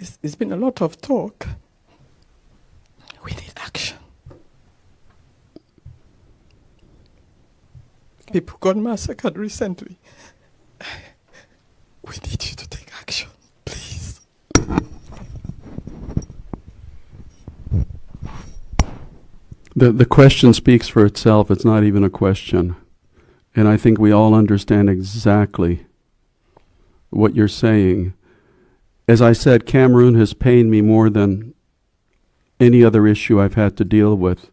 it's been a lot of talk. We need action. People got massacred recently. We need you to take action, please. The question speaks for itself. It's not even a question. And I think we all understand exactly what you're saying. As I said, Cameroon has pained me more than any other issue I've had to deal with.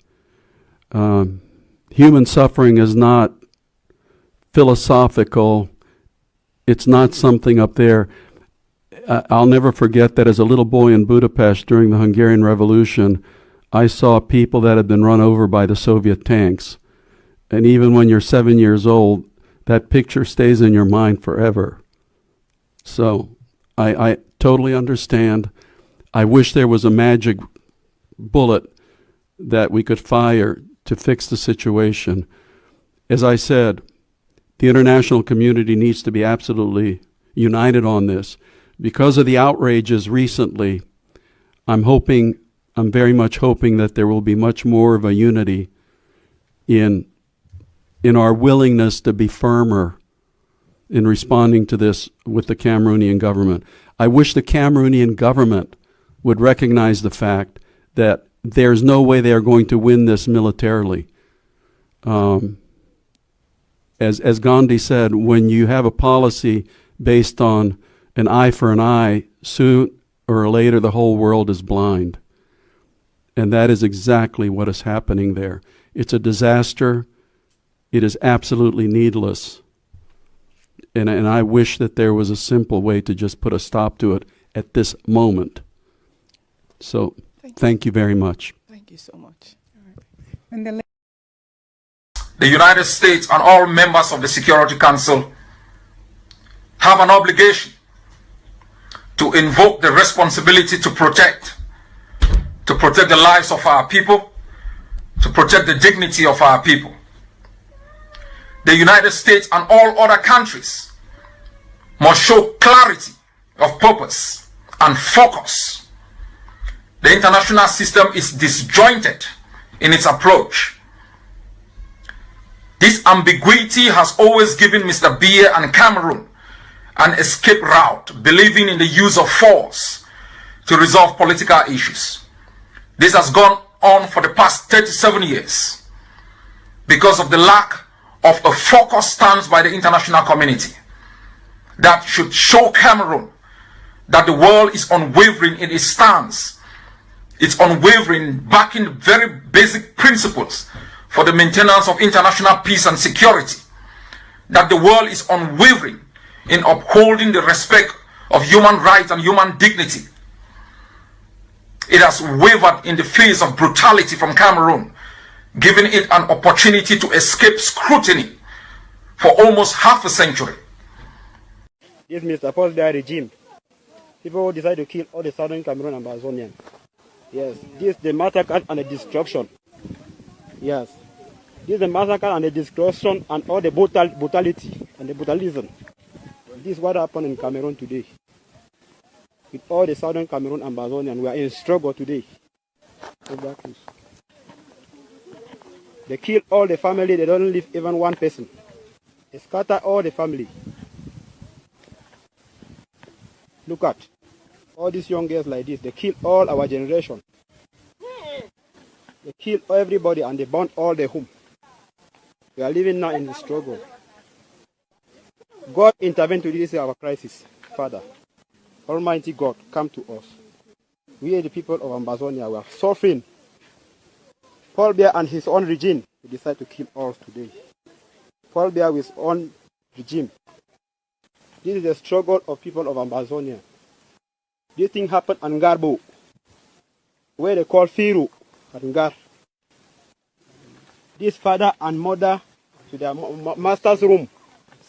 Human suffering is not philosophical. It's not something up there. I'll never forget that as a little boy in Budapest during the Hungarian Revolution, I saw people that had been run over by the Soviet tanks. And even when you're 7 years old, that picture stays in your mind forever. So I totally understand. I wish there was a magic bullet that we could fire to fix the situation. As I said, the international community needs to be absolutely united on this. Because of the outrages recently, I'm very much hoping that there will be much more of a unity in our willingness to be firmer in responding to this with the Cameroonian government. I wish the Cameroonian government would recognize the fact that there's no way they are going to win this militarily. As Gandhi said, when you have a policy based on an eye for an eye, sooner or later the whole world is blind. And that is exactly what is happening there. It's a disaster. It is absolutely needless. And I wish that there was a simple way to just put a stop to it at this moment. So thank you very much. Thank you so much. The United States and all members of the Security Council have an obligation to invoke the responsibility to protect the lives of our people, to protect the dignity of our people. The United States and all other countries must show clarity of purpose and focus. The international system is disjointed in its approach. This ambiguity has always given Mr. Biya and Cameroon an escape route, believing in the use of force to resolve political issues. This has gone on for the past 37 years because of the lack of a focused stance by the international community that should show Cameroon that the world is unwavering in its stance. It's unwavering, backing very basic principles for the maintenance of international peace and security. That the world is unwavering in upholding the respect of human rights and human dignity. It has wavered in the face of brutality from Cameroon, giving it an opportunity to escape scrutiny for almost half a century. This Mr. Paul-Biya regime, people decide to kill all the southern Cameroon and Ambazonian. Yes, this is the massacre and the destruction. Yes, this is the massacre and the destruction and all the brutality and the brutalism. This is what happened in Cameroon today. With all the southern Cameroon and Ambazonian, we are in struggle today. They kill all the family, they don't leave even one person. They scatter all the family. Look at all these young girls like this, they kill all our generation. They kill everybody and they burn all the home. We are living now in the struggle. God intervene to this our crisis, Father. Almighty God, come to us. We are the people of Ambazonia, we are suffering. Paul-Biya and his own regime decide to kill us today. Paul-Biya with his own regime. This is the struggle of people of Ambazonia. This thing happened in Garbo, where they call Firu at Ngar. This father and mother to their master's room.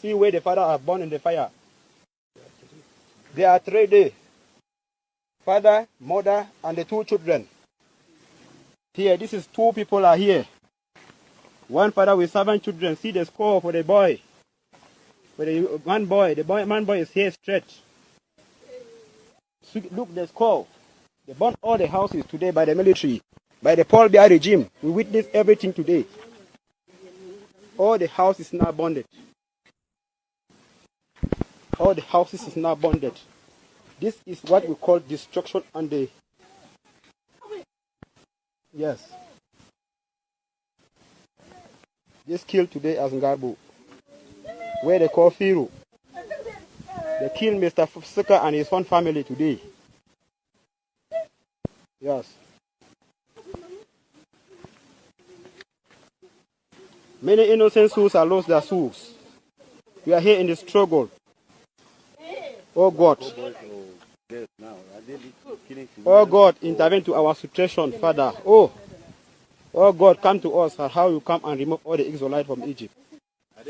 See where the father are born in the fire. They are 3 days. Father, mother, and the 2 children. Here, this is 2 people are here. One father with 7 children. See the score for the boy. For the man boy. The man boy is here straight. Look, the score. They burned all the houses today by the military, by the Paul Biya regime. We witnessed everything today. All the houses now bonded. All the houses is now bonded. This is what we call destruction and the... Yes. This killed today as Ngarbu, where they call Firu. They killed Mr. Fusika and his own family today. Yes. Many innocent souls have lost their souls. We are here in the struggle. Oh God. Oh God, intervene to our situation, Father. Oh God, come to us. How you come and remove all the Israelites from Egypt.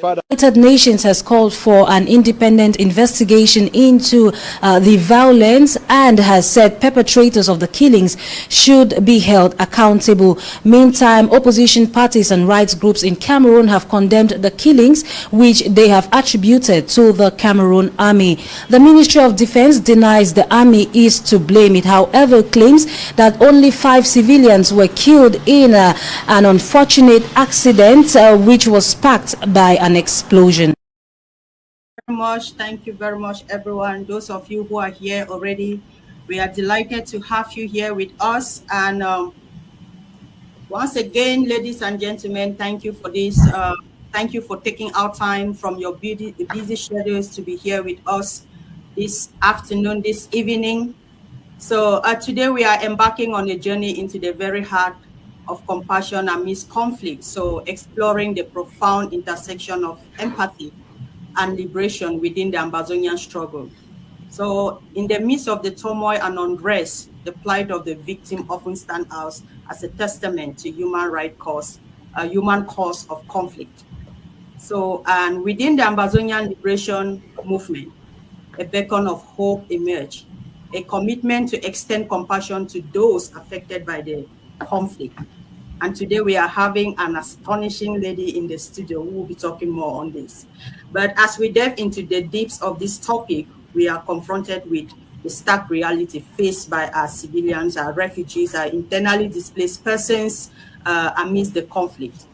Father. United Nations has called for an independent investigation into the violence and has said perpetrators of the killings should be held accountable. Meantime, opposition parties and rights groups in Cameroon have condemned the killings, which they have attributed to the Cameroon army. The Ministry of Defense denies the army is to blame. It, however, claims that only 5 civilians were killed in an unfortunate accident which was sparked by an explosion. Thank you very much, everyone. Those of you who are here already, we are delighted to have you here with us. And once again, ladies and gentlemen, thank you for this. Thank you for taking out time from your busy schedules to be here with us this afternoon, this evening. So today we are embarking on a journey into the very heart of compassion amidst conflict. So exploring the profound intersection of empathy and liberation within the Ambazonian struggle. So in the midst of the turmoil and unrest, the plight of the victim often stands out as a testament to human cause of conflict. So, and within the Ambazonian liberation movement, a beacon of hope emerged, a commitment to extend compassion to those affected by the conflict. And today we are having an astonishing lady in the studio who will be talking more on this. But as we delve into the depths of this topic, we are confronted with the stark reality faced by our civilians, our refugees, our internally displaced persons amidst the conflict,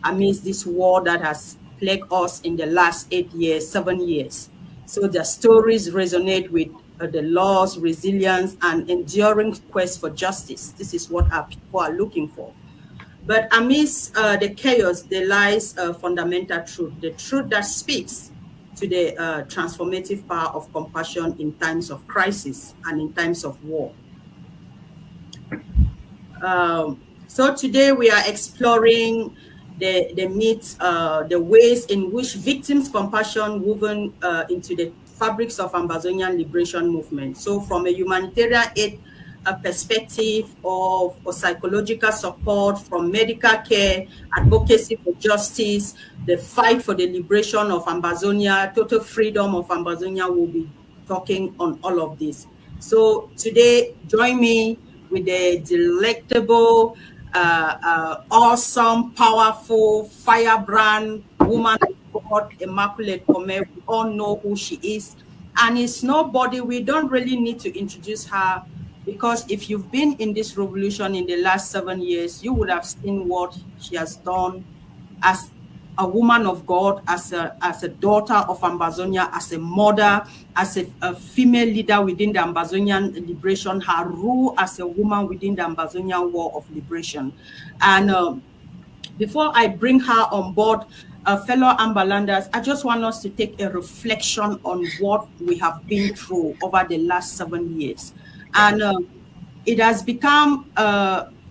amidst this war that has plagued us in the last 7 years. So the stories resonate with the loss, resilience, and enduring quest for justice. This is what our people are looking for. But amidst the chaos, there lies a fundamental truth, the truth that speaks to the transformative power of compassion in times of crisis and in times of war. So today we are exploring the myths, the ways in which victims' compassion woven into the fabrics of Ambazonian liberation movement. So from a humanitarian aid perspective of psychological support, from medical care, advocacy for justice, the fight for the liberation of Ambazonia, total freedom of Ambazonia, will be talking on all of this. So today, join me with the delectable, awesome, powerful, firebrand woman of God, Immaculate Kome. We all know who she is. And it's nobody, we don't really need to introduce her, because if you've been in this revolution in the last 7 years, you would have seen what she has done as a woman of God, as a daughter of Ambazonia, as a mother, as a female leader within the Ambazonian liberation, her role as a woman within the Ambazonian War of Liberation. And before I bring her on board, fellow Ambalanders, I just want us to take a reflection on what we have been through over the last 7 years. And it has become,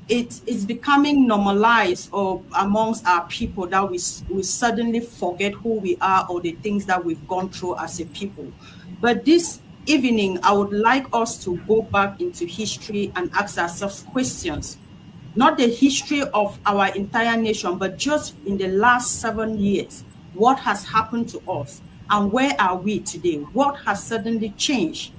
it's becoming normalized amongst our people that we suddenly forget who we are or the things that we've gone through as a people. But this evening, I would like us to go back into history and ask ourselves questions. Not the history of our entire nation, but just in the last 7 years, what has happened to us and where are we today? What has suddenly changed?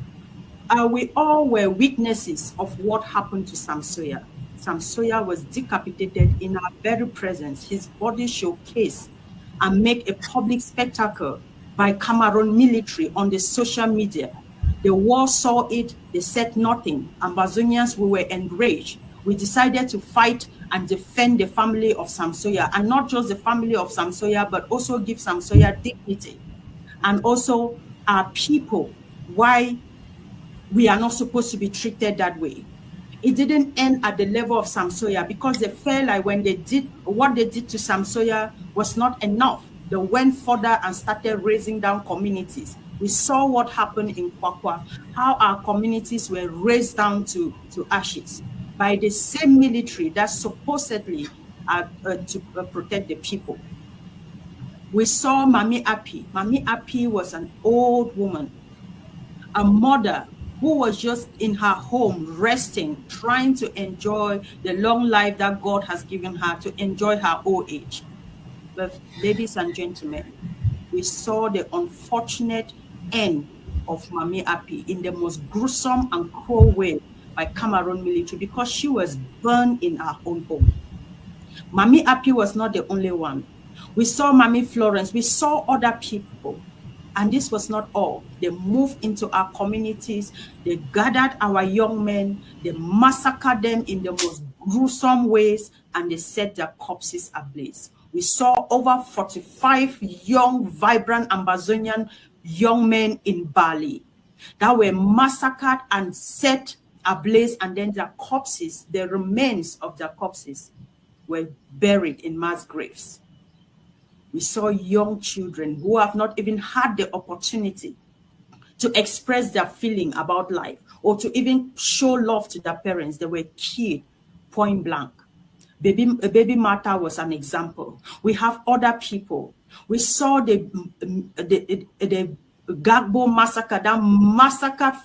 We all were witnesses of what happened to Samsoya. Samsoya was decapitated in our very presence, his body showcased and make a public spectacle by Cameroon military on the social media. The world saw it, they said nothing. Ambazonians, we were enraged. We decided to fight and defend the family of Samsoya, and not just the family of Samsoya, but also give Samsoya dignity. And also our people, why we are not supposed to be treated that way. It didn't end at the level of Samsoya, because they felt like when they did what they did to Samsoya was not enough. They went further and started raising down communities. We saw what happened in Kwakwa, how our communities were raised down to ashes by the same military that supposedly are to protect the people. We saw Mami Api. Mami Api was an old woman, a mother who was just in her home, resting, trying to enjoy the long life that God has given her, to enjoy her old age. But ladies and gentlemen, we saw the unfortunate end of Mami Api in the most gruesome and cruel way by Cameroon military, because she was burned in her own home. Mami Api was not the only one. We saw Mami Florence, we saw other people. And this was not all. They moved into our communities, they gathered our young men, they massacred them in the most gruesome ways, and they set their corpses ablaze. We saw over 45 young, vibrant Ambazonian young men in Bali that were massacred and set ablaze, and then their corpses, the remains of their corpses, were buried in mass graves. We saw young children who have not even had the opportunity to express their feeling about life or to even show love to their parents. They were killed point blank. Baby Martha was an example. We have other people. We saw the Gagbo massacre that massacred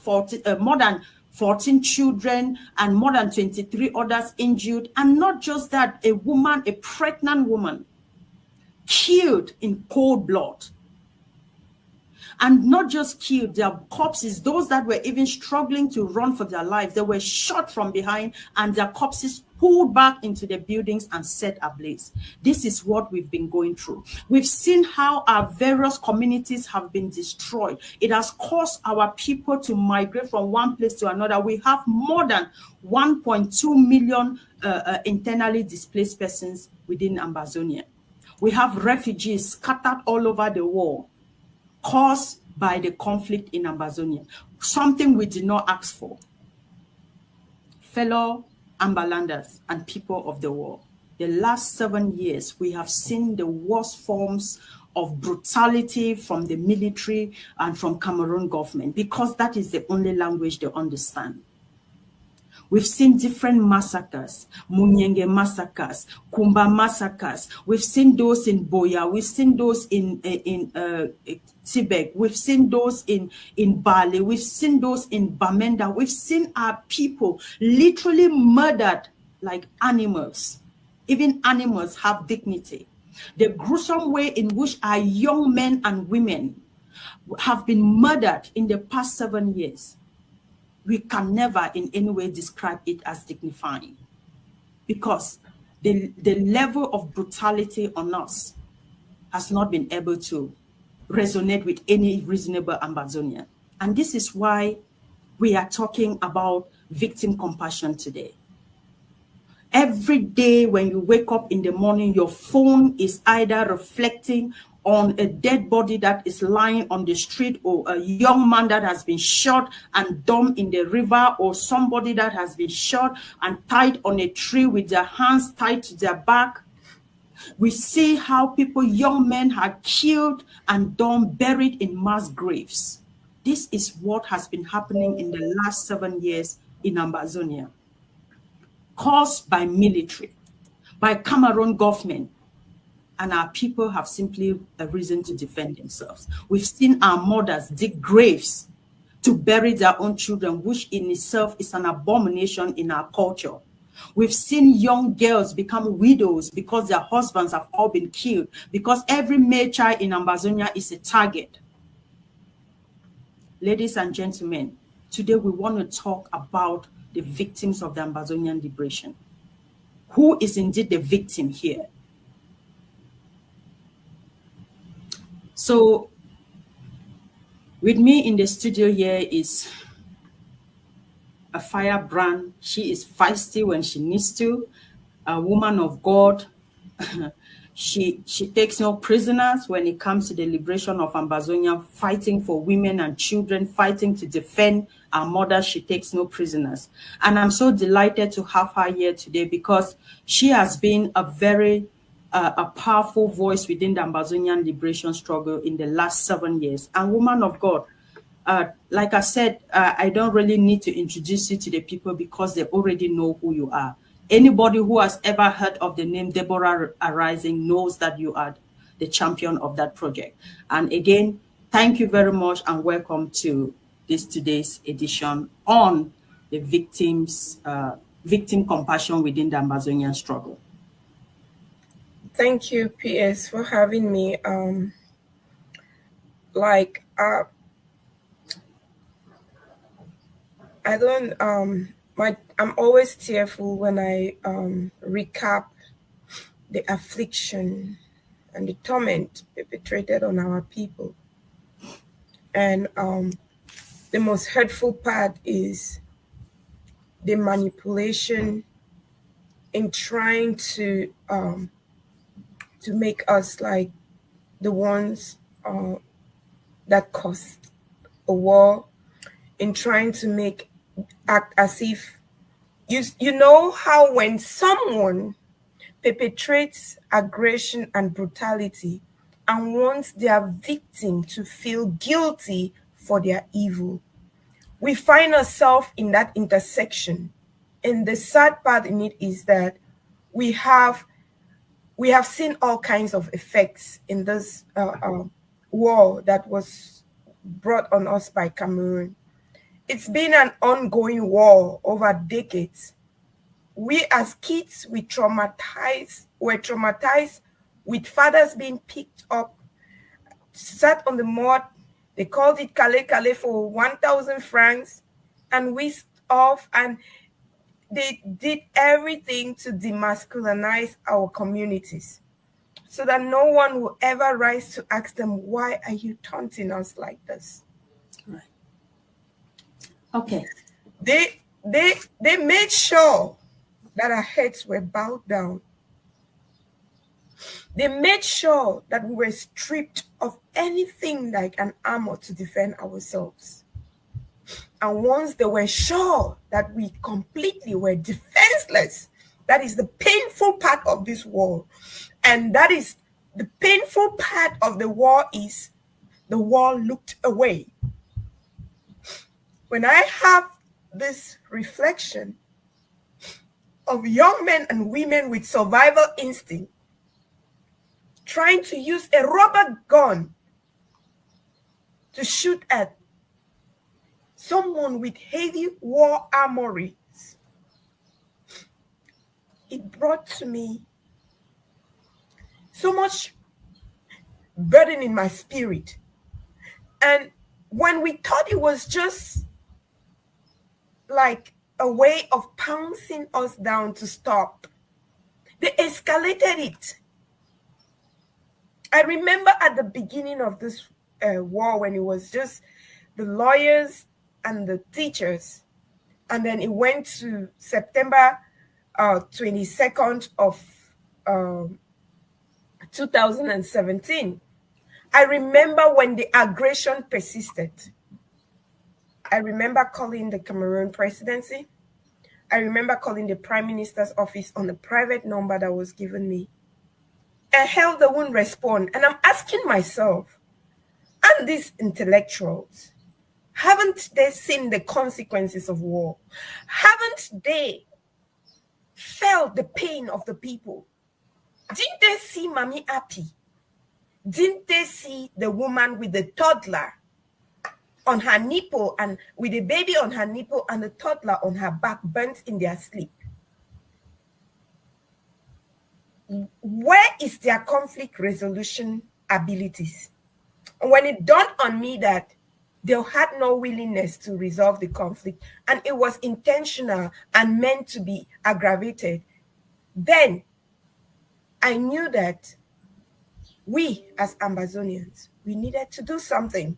more than 14 children and more than 23 others injured. And not just that, a woman, a pregnant woman, killed in cold blood. And not just killed, their corpses, those that were even struggling to run for their lives, they were shot from behind and their corpses pulled back into the buildings and set ablaze. This is what we've been going through. We've seen how our various communities have been destroyed. It has caused our people to migrate from one place to another. We have more than 1.2 million internally displaced persons within Ambazonia. We have refugees scattered all over the world, caused by the conflict in Ambazonia, something we did not ask for. Fellow Ambalanders and people of the world, the last 7 years, we have seen the worst forms of brutality from the military and from Cameroon government, because that is the only language they understand. We've seen different massacres, Munyenge massacres, Kumba massacres. We've seen those in Boya. We've seen those in Tibet. We've seen those in Bali. We've seen those in Bamenda. We've seen our people literally murdered like animals. Even animals have dignity. The gruesome way in which our young men and women have been murdered in the past 7 years, we can never in any way describe it as dignifying, because the level of brutality on us has not been able to resonate with any reasonable Ambazonian. And this is why we are talking about victim compassion today. Every day when you wake up in the morning, your phone is either reflecting on a dead body that is lying on the street, or a young man that has been shot and dumped in the river, or somebody that has been shot and tied on a tree with their hands tied to their back. We see how people, young men, are killed and buried in mass graves. This is what has been happening in the last 7 years in Ambazonia, caused by military, by Cameroon government, and our people have simply a reason to defend themselves. We've seen our mothers dig graves to bury their own children, which in itself is an abomination in our culture. We've seen young girls become widows because their husbands have all been killed, because every male child in Ambazonia is a target. Ladies and gentlemen, today we want to talk about the victims of the Ambazonian liberation. Who is indeed the victim here? So With me in the studio here is a firebrand. She is feisty when she needs to, a woman of God. She takes no prisoners when it comes to the liberation of Ambazonia, fighting for women and children, fighting to defend our mothers. She takes no prisoners. And I'm so delighted to have her here today because she has been a very a powerful voice within the Ambazonian liberation struggle in the last 7 years. And woman of God, like I said, I don't really need to introduce you to the people because they already know who you are. Anybody who has ever heard of the name Deborah Arising knows that you are the champion of that project. And again, thank you very much and welcome to today's edition on the victim compassion within the Ambazonian struggle. Thank you, PS, for having me. I'm always tearful when I recap the affliction and the torment perpetrated on our people. And the most hurtful part is the manipulation in trying to make us like the ones that caused a war, in trying to act as if you know how when someone perpetrates aggression and brutality and wants their victim to feel guilty for their evil, we find ourselves in that intersection. And the sad part in it is that we have seen all kinds of effects in this war that was brought on us by Cameroon. It's been an ongoing war over decades. We as kids, were traumatized with fathers being picked up, sat on the mud. They called it kale for 1,000 francs and whisked off, and they did everything to demasculinize our communities so that no one will ever rise to ask them, why are you taunting us like this? Right. Okay. They made sure that our heads were bowed down. They made sure that we were stripped of anything like an armor to defend ourselves. And once they were sure that we completely were defenseless, that is the painful part of this war. And that is the painful part of the war is the war looked away. When I have this reflection of young men and women with survival instinct trying to use a rubber gun to shoot at someone with heavy war armories, it brought to me so much burden in my spirit. And when we thought it was just like a way of pouncing us down to stop, they escalated it. I remember at the beginning of this war when it was just the lawyers and the teachers, and then it went to September 22nd of 2017. I remember when the aggression persisted. I remember calling the Cameroon presidency. I remember calling the Prime Minister's office on a private number that was given me. And hell, they wouldn't respond. And I'm asking myself, and these intellectuals, haven't they seen the consequences of war? Haven't they felt the pain of the people? Didn't they see Mami Api? Didn't they see the woman with the toddler on her nipple and with the baby on her nipple and the toddler on her back burnt in their sleep? Where is their conflict resolution abilities? And when it dawned on me that they had no willingness to resolve the conflict and it was intentional and meant to be aggravated, then I knew that we as Ambazonians, we needed to do something.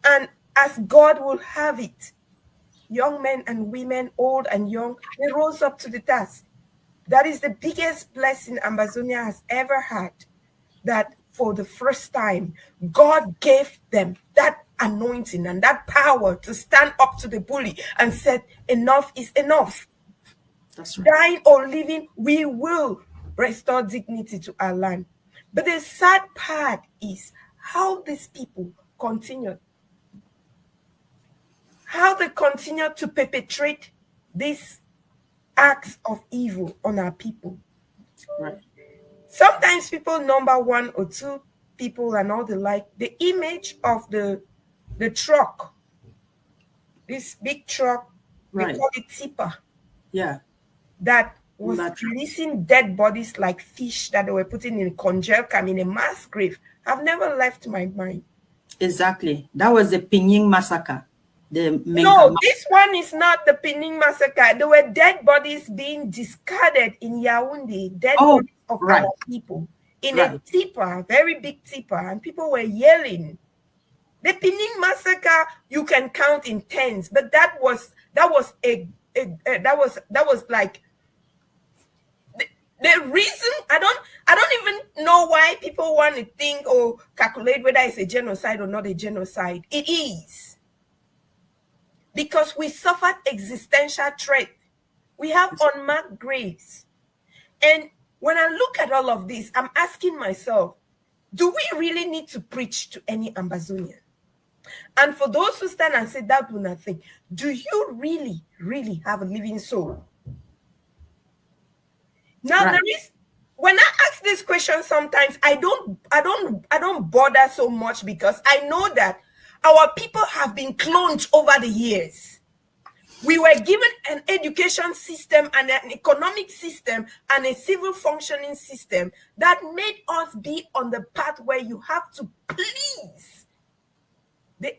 And as God will have it, young men and women, old and young, they rose up to the task. That is the biggest blessing Ambazonia has ever had, that for the first time, God gave them that anointing and that power to stand up to the bully and said, enough is enough. That's right. Dying or living, we will restore dignity to our land. But the sad part is how these people continue, how they continue to perpetrate these acts of evil on our people. Right. Sometimes people number 1 or 2 people and all the like. The image of the truck, this big truck, Right. we call it tipper, Yeah. that was releasing dead bodies like fish that they were putting in a congel camp in a mass grave, have never left my mind. Exactly. That was the Pinyin massacre. No, this one is not the Pinyin massacre. There were dead bodies being discarded in Yaoundé, dead bodies of our people in a tipper, very big tipper, and people were yelling. The Pinyin massacre you can count in tens, but that was like the reason. I don't even know why people want to think or calculate whether it's a genocide or not a genocide. It is. Because we suffered existential threat. We have unmarked graves. And when I look at all of this, I'm asking myself, do we really need to preach to any Ambazonian? And for those who stand and say that do not think, do you really, really have a living soul? Now there is, when I ask this question, sometimes I don't bother so much, because I know that our people have been cloned over the years. We were given an education system and an economic system and a civil functioning system that made us be on the path where you have to please the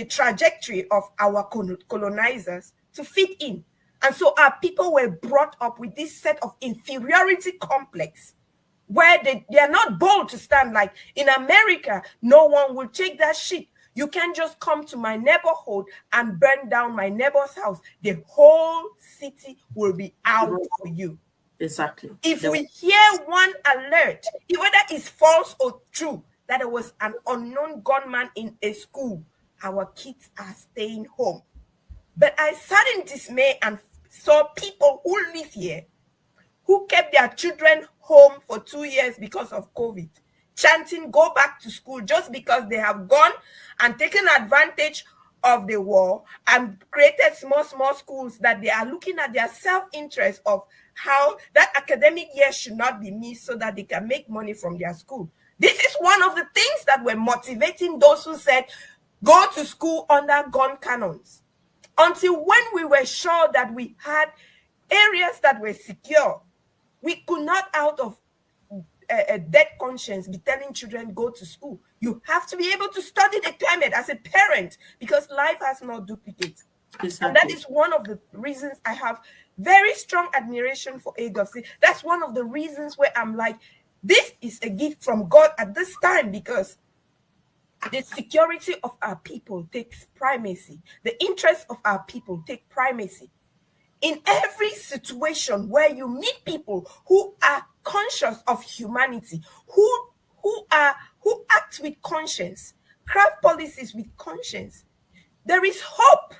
trajectory of our colonizers to fit in. And so our people were brought up with this set of inferiority complex, where they are not bold to stand. Like in America, no one will take that shit. You can't just come to my neighborhood and burn down my neighbor's house. The whole city will be out for you. Exactly. If we hear one alert, whether it's false or true, that there was an unknown gunman in a school, our kids are staying home. But I sat in dismay and saw people who live here, who kept their children home for 2 years because of COVID, chanting, go back to school, just because they have gone and taken advantage of the war and created small schools that they are looking at their self-interest of how that academic year should not be missed so that they can make money from their school. This is one of the things that were motivating those who said, go to school under gun cannons. Until when we were sure that we had areas that were secure, we could not, out of a dead conscience, be telling children go to school. You have to be able to study the climate as a parent, because life has no duplicate. Exactly. And that is one of the reasons I have very strong admiration for AGOC. That's one of the reasons where I'm like, this is a gift from God at this time, because the security of our people takes primacy. The interests of our people take primacy. In every situation where you meet people who are conscious of humanity, who act with conscience, craft policies with conscience, there is hope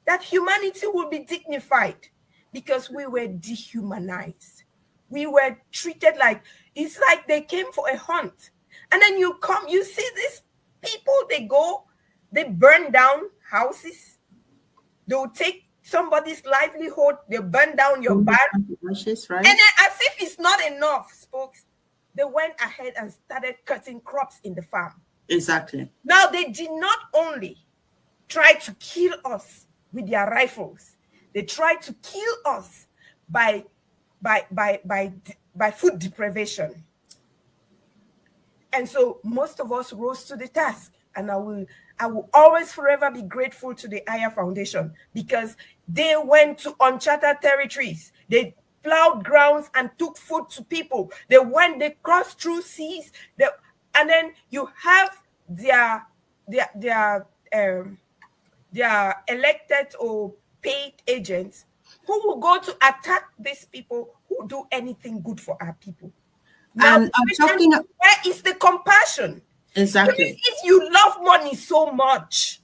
that humanity will be dignified, because we were dehumanized. We were treated like, it's like they came for a hunt. And then you come, you see these people, they burn down houses. They'll take somebody's livelihood, they burn down your barn. Right? And then, as if it's not enough, folks, they went ahead and started cutting crops in the farm. Exactly. Now, they did not only try to kill us with their rifles, they tried to kill us by food deprivation. And so most of us rose to the task. And I will always forever be grateful to the Aya Foundation, because they went to uncharted territories. They plowed grounds and took food to people. They crossed through seas. And then you have their elected or paid agents who will go to attack these people who do anything good for our people. Now, And I'm talking. where is the compassion? Exactly. Even if you love money so much,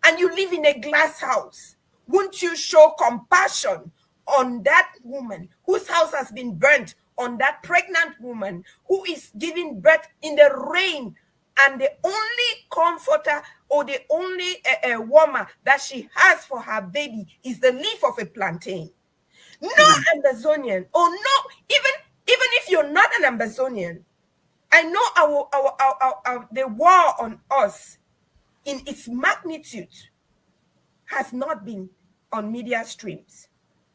and you live in a glass house, won't you show compassion on that woman whose house has been burnt, on that pregnant woman who is giving birth in the rain, and the only comforter or the only warmer that she has for her baby is the leaf of a plantain? No Ambazonian, or no, even if you're not an Ambazonian, I know the war on us in its magnitude has not been on media streams.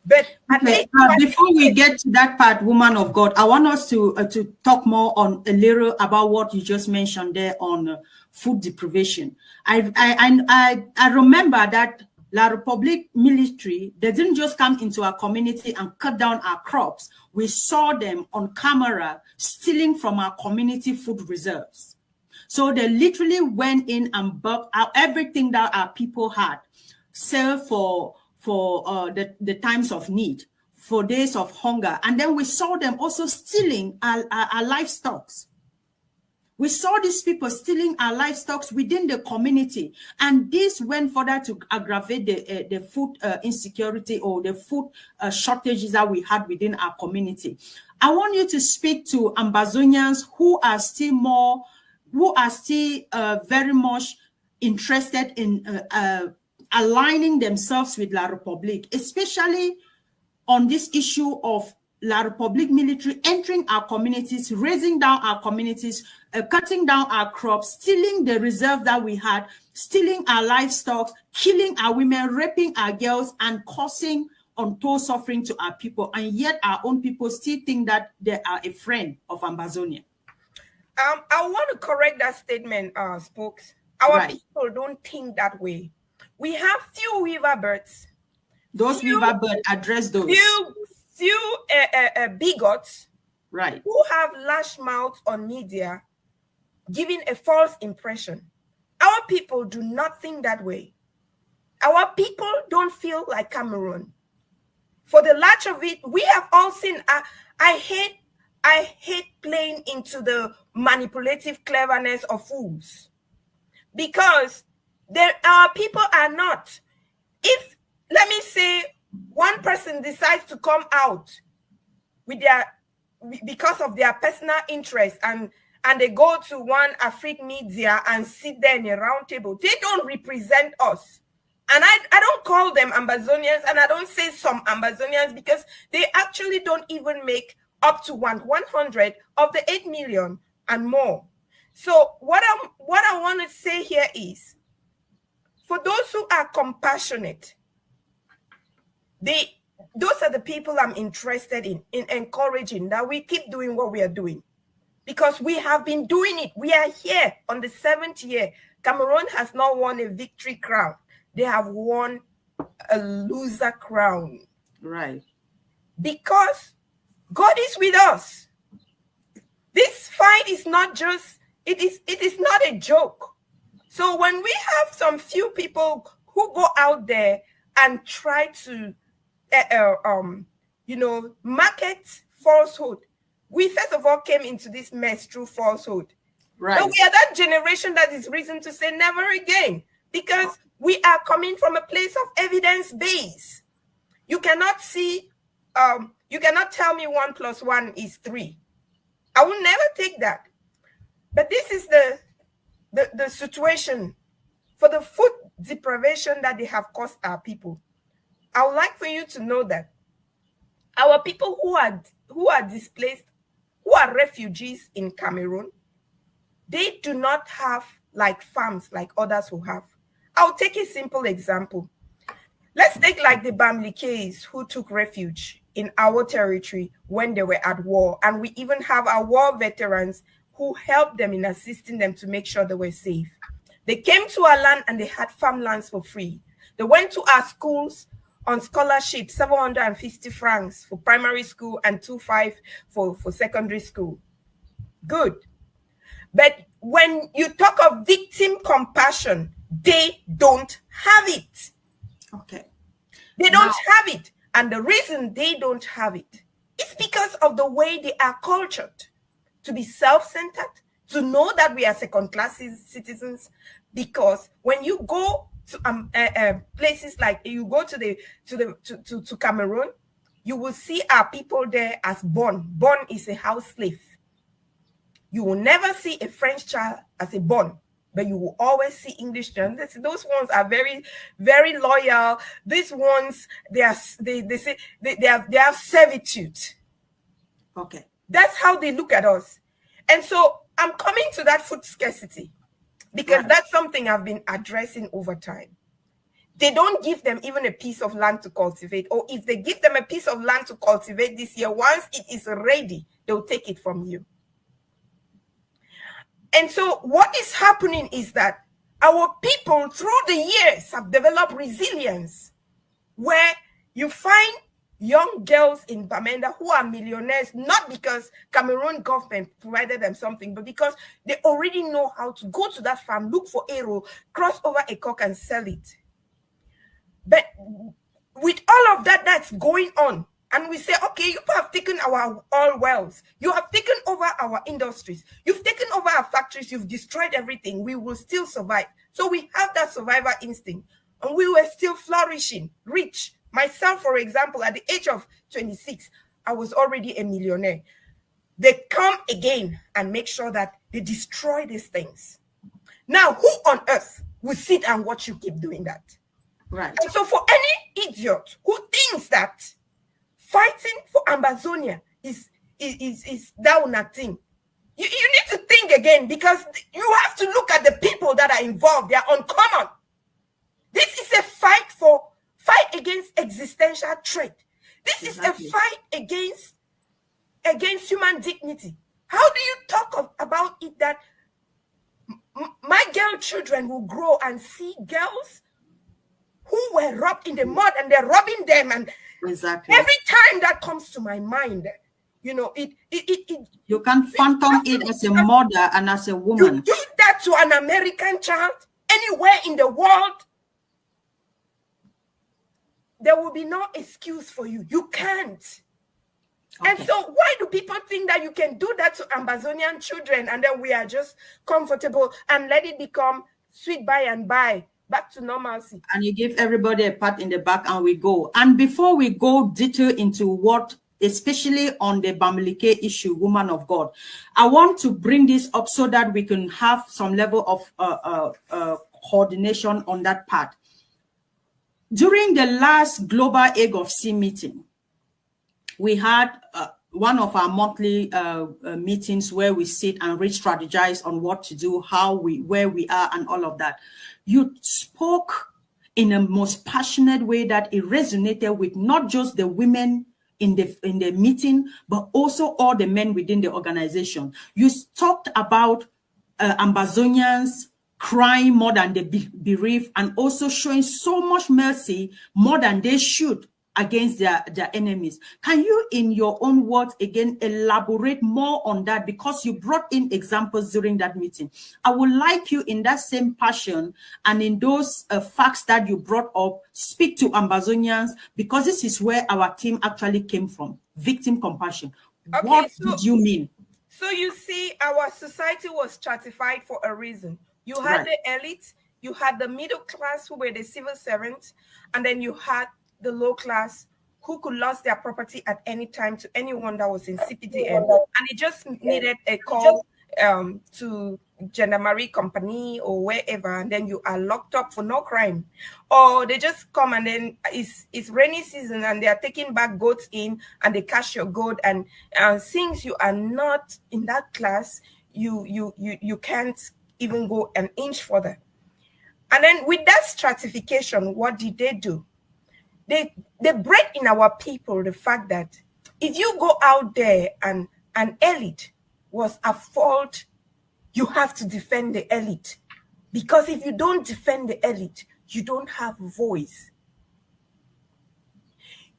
But okay, before we get to that part, woman of God, I want us to talk more on a little about what you just mentioned there on food deprivation. I remember that La Republique military, they didn't just come into our community and cut down our crops. We saw them on camera stealing from our community food reserves. So they literally went in and bought out everything that our people had, sell for the times of need, for days of hunger. And then we saw them also stealing our livestock. We saw these people stealing our livestock within the community. And this went further to aggravate the food insecurity or the food shortages that we had within our community. I want you to speak to Ambazonians who are still very much interested in aligning themselves with La Republique, especially on this issue of La Republique military entering our communities, raising down our communities, cutting down our crops, stealing the reserve that we had, stealing our livestock, killing our women, raping our girls, and causing untold suffering to our people. And yet our own people still think that they are a friend of Ambazonia. I want to correct that statement, Spokes. Our people don't think that way. We have few weaver birds. Those weaver birds address those. Few bigots, right, who have lash mouths on media, giving a false impression. Our people do not think that way. Our people don't feel like Cameroon. For the large of it, we have all seen. I hate playing into the manipulative cleverness of fools, because our people are not. If, let me say, one person decides to come out with because of their personal interest, and they go to one Afrique media and sit there in a round table, they don't represent us. And I don't call them Ambazonians, and I don't say some Ambazonians, because they actually don't even make up to 100 of the 8 million and more. So what I want to say here is, for those who are compassionate, those are the people I'm interested in encouraging that we keep doing what we are doing, because we have been doing it. We are here on the 7th year. Cameroon has not won a victory crown. They have won a loser crown. Right. Because God is with us. This fight is not just, it is not a joke. So when we have some few people who go out there and try to market falsehood, we first of all came into this mess through falsehood. Right. But we are that generation that is reason to say never again, because we are coming from a place of evidence base. You cannot see, you cannot tell me 1 + 1 is 3. I will never take that. But this is the situation for the food deprivation that they have caused our people. I would like for you to know that our people who are displaced, who are refugees in Cameroon, they do not have like farms like others who have. I'll take a simple example. Let's take like the Bamilekes who took refuge in our territory when they were at war. And we even have our war veterans who helped them in assisting them to make sure they were safe. They came to our land and they had farmlands for free. They went to our schools on scholarship, 750 francs for primary school and 2,500 for secondary school. Good. But when you talk of victim compassion, they don't have it. Okay. They don't have it. And the reason they don't have it is because of the way they are cultured to be self-centered, to know that we are second-class citizens. Because when you go to places like you go to Cameroon, you will see our people there as born. Born is a house slave. You will never see a French child as a born, but you will always see English children. Those ones are very, very loyal. These ones, they have servitude. Okay. That's how they look at us. And so I'm coming to that food scarcity because that's something I've been addressing over time. They don't give them even a piece of land to cultivate, or if they give them a piece of land to cultivate this year, once it is ready, they'll take it from you. And so what is happening is that our people through the years have developed resilience, where you find young girls in Bamenda who are millionaires, not because Cameroon government provided them something, but because they already know how to go to that farm, look for arrow, cross over a cock and sell it. But with all of that that's going on, and we say, okay, you have taken our oil wells, you have taken over our industries, you've taken over our factories, you've destroyed everything, we will still survive. So we have that survivor instinct, and we were still flourishing, rich. Myself, for example, at the age of 26, I was already a millionaire. They come again and make sure that they destroy these things. Now, who on earth will sit and watch you keep doing that? Right. And so for any idiot who thinks that fighting for Ambazonia is that nothing, you need to think again, because you have to look at the people that are involved. They are uncommon. This is a fight against existential threat. This is a fight against human dignity. How do you talk about it that my girl children will grow and see girls who were robbed in the mud and they're robbing them? And every time that comes to my mind, you know, you can phantom it as a mother and as a woman. You do that to an American child anywhere in the world, there will be no excuse for you. You can't. Okay. And so why do people think that you can do that to Ambazonian children and then we are just comfortable and let it become sweet by and by, back to normalcy? And you give everybody a pat in the back and we go. And before we go detail into what, especially on the Bamileke issue, woman of God, I want to bring this up so that we can have some level of coordination on that part. During the last Global Egg of Sea meeting, we had one of our monthly meetings where we sit and re-strategize on what to do, where we are, and all of that. You spoke in a most passionate way that it resonated with not just the women in the meeting, but also all the men within the organization. You talked about Ambazonians crying more than they bereaved, and also showing so much mercy more than they should against their enemies. Can you, in your own words, again, elaborate more on that? Because you brought in examples during that meeting. I would like you, in that same passion and in those facts that you brought up, speak to Ambazonians, because this is where our team actually came from, victim compassion. Okay, what did you mean? So you see, our society was stratified for a reason. You had the elite, you had the middle class who were the civil servants, and then you had the low class who could lose their property at any time to anyone that was in CPDM. And it just needed a call to Gendarmerie Company or wherever, and then you are locked up for no crime. Or they just come and then it's rainy season and they are taking back goats in and they cash your goat. And since you are not in that class, you can't even go an inch further. And then with that stratification, what did they do? They bred in our people the fact that if you go out there and an elite was at fault, you have to defend the elite. Because if you don't defend the elite, you don't have voice.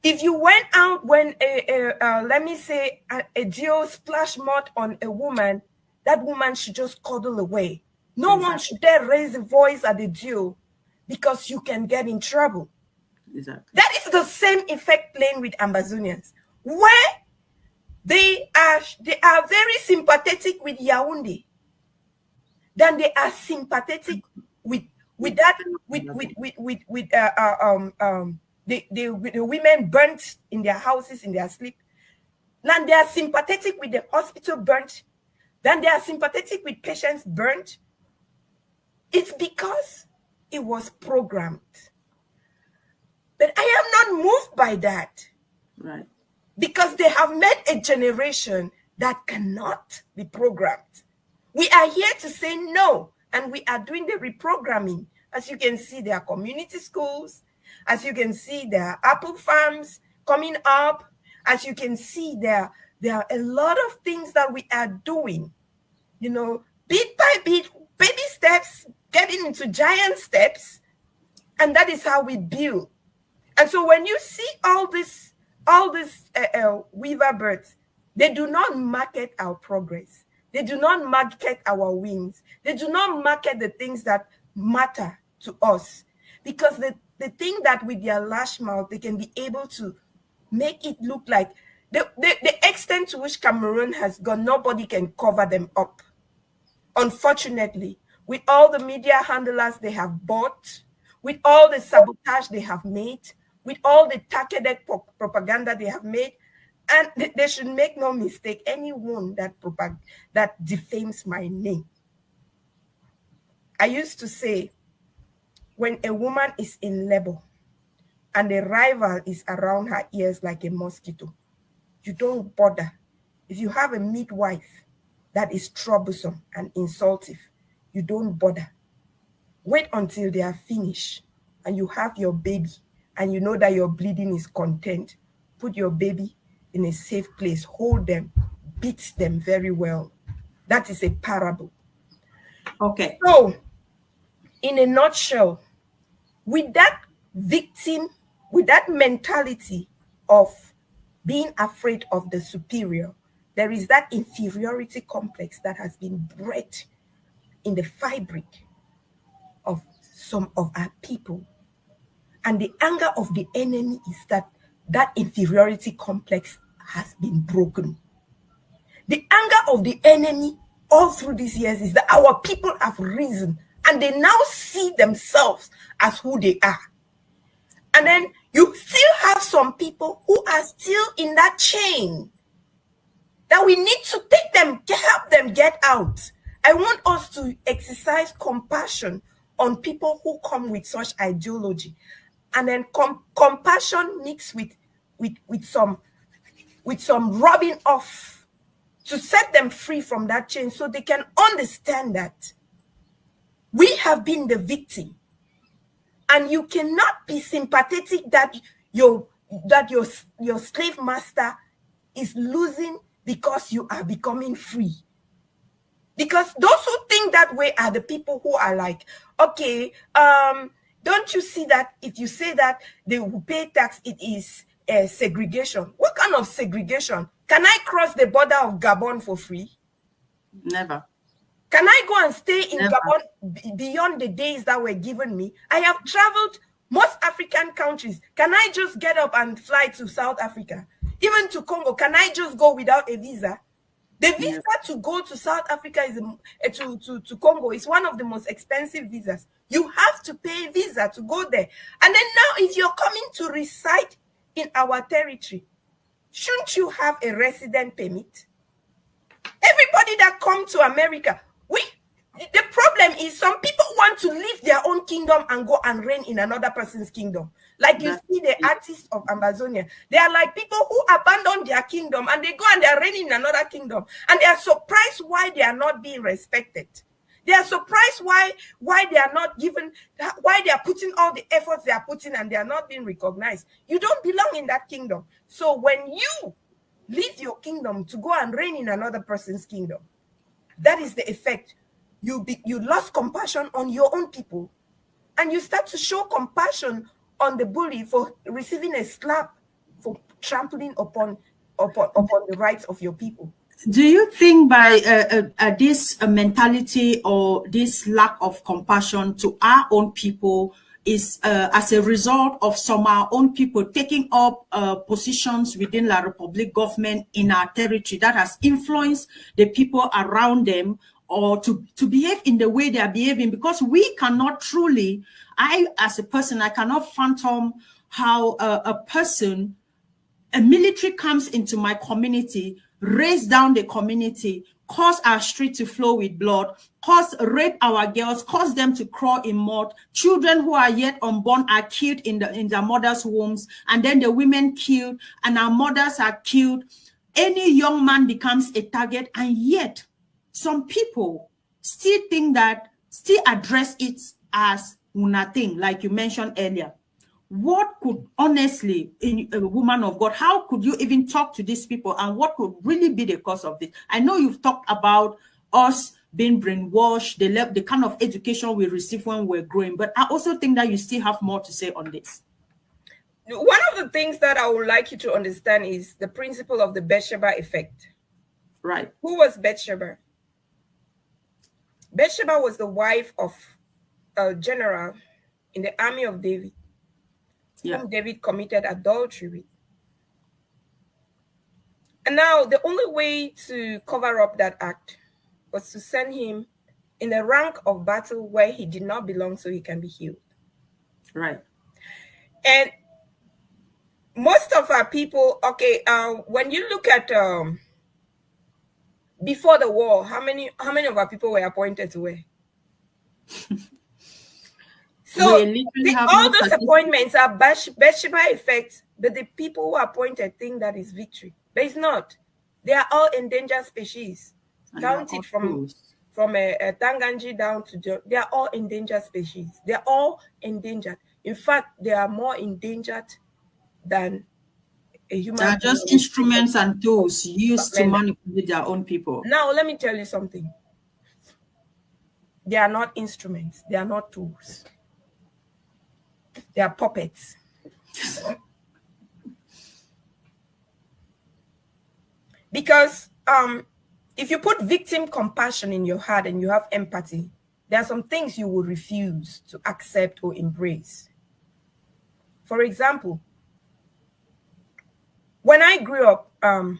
If you went out when let me say a Geo splash mud on a woman that woman should just cuddle away. No one should dare raise a voice at the duel because you can get in trouble. Exactly. That is the same effect playing with Ambazonians, where they are very sympathetic with Yaoundé, then they are sympathetic with the women burnt in their houses in their sleep. Then they are sympathetic with the hospital burnt. Then they are sympathetic with patients burnt. It's because it was programmed. But I am not moved by that. Right. Because they have made a generation that cannot be programmed. We are here to say no, and we are doing the reprogramming. As you can see, there are community schools. As you can see, there are apple farms coming up. As you can see, there are a lot of things that we are doing. You know, bit by bit, baby steps, getting into giant steps, and that is how we build. And so when you see all these weaver birds, they do not market our progress. They do not market our wings. They do not market the things that matter to us. Because the thing that with their large mouth, they can be able to make it look like the extent to which Cameroon has gone, nobody can cover them up. Unfortunately, with all the media handlers they have bought, with all the sabotage they have made, with all the targeted propaganda they have made, and they should make no mistake, anyone that defames my name. I used to say, when a woman is in labor and a rival is around her ears like a mosquito, you don't bother. If you have a midwife that is troublesome and insultive, you don't bother. Wait until they are finished and you have your baby and you know that your bleeding is content. Put your baby in a safe place, hold them, beat them very well. That is a parable. Okay. So, in a nutshell, with that victim, with that mentality of being afraid of the superior, there is that inferiority complex that has been bred in the fabric of some of our people. And the anger of the enemy is that inferiority complex has been broken. The anger of the enemy all through these years is that our people have risen and they now see themselves as who they are. And then you still have some people who are still in that chain that we need to take them, help them get out. I want us to exercise compassion on people who come with such ideology. And then compassion mixed with some rubbing off to set them free from that chain so they can understand that we have been the victim. And you cannot be sympathetic that your slave master is losing because you are becoming free. Because those who think that way are the people who are like, okay, don't you see that if you say that they will pay tax, it is segregation? What kind of segregation? Can I cross the border of Gabon for free? Never. Can I go and stay in Never. Gabon beyond the days that were given me? I have traveled most African countries. Can I just get up and fly to South Africa? Even to Congo, can I just go without a visa? The visa to go to South Africa is to Congo is one of the most expensive visas. You have to pay a visa to go there. And then now, if you're coming to reside in our territory, shouldn't you have a resident permit? Everybody that come to America, the problem is some people want to leave their own kingdom and go and reign in another person's kingdom. Like you see the artists of Ambazonia. They are like people who abandon their kingdom and they go and they are reigning in another kingdom. And they are surprised why they are not being respected. They are surprised why they are not given, why they are putting all the efforts they are putting and they are not being recognized. You don't belong in that kingdom. So when you leave your kingdom to go and reign in another person's kingdom, that is the effect. You lost compassion on your own people, and you start to show compassion on the bully for receiving a slap for trampling upon the rights of your people. Do you think by this mentality or this lack of compassion to our own people is as a result of some our own people taking up positions within La Republic government in our territory that has influenced the people around them, or to behave in the way they are behaving? Because we cannot truly, I as a person, I cannot fathom how a military comes into my community, raise down the community, cause our street to flow with blood, cause rape our girls, cause them to crawl in mud. Children who are yet unborn are killed in their mothers' wombs, and then the women killed, and our mothers are killed. Any young man becomes a target, and yet some people still think that, still address it as nothing, like you mentioned earlier. What could, honestly, in a woman of God, how could you even talk to these people, and what could really be the cause of this? I know you've talked about us being brainwashed, the kind of education we received when we were growing, but I also think that you still have more to say on this. One of the things that I would like you to understand is the principle of the Bathsheba effect. Right. Who was Bathsheba? Bathsheba was the wife of a general in the army of David, whom David committed adultery with. And now the only way to cover up that act was to send him in the rank of battle where he did not belong so he can be healed. Right. And most of our people, okay, when you look at before the war, how many of our people were appointed to where? So all those appointments are Bathsheba effect, but the people who are appointed think that is victory. But it's not. They are all endangered species. Count it from a Tanganji down to they are all endangered species. They are all endangered. In fact, they are more endangered than a human. They are just instruments and tools used to manipulate their own people. Now, let me tell you something. They are not instruments. They are not tools. They are puppets. Because if you put victim compassion in your heart and you have empathy, there are some things you will refuse to accept or embrace. For example, when I grew up, I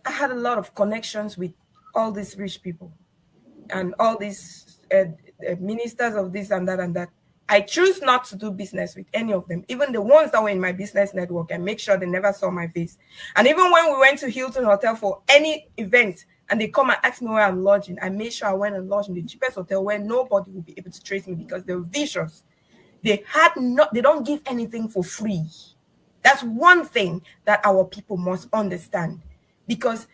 had a lot of connections with all these rich people and all these ministers of this and that and that. I choose not to do business with any of them, even the ones that were in my business network, and make sure they never saw my face. And even when we went to Hilton Hotel for any event and they come and ask me where I'm lodging, I made sure I went and lodged in the cheapest hotel where nobody would be able to trace me, because they were vicious. They don't give anything for free. That's one thing that our people must understand, because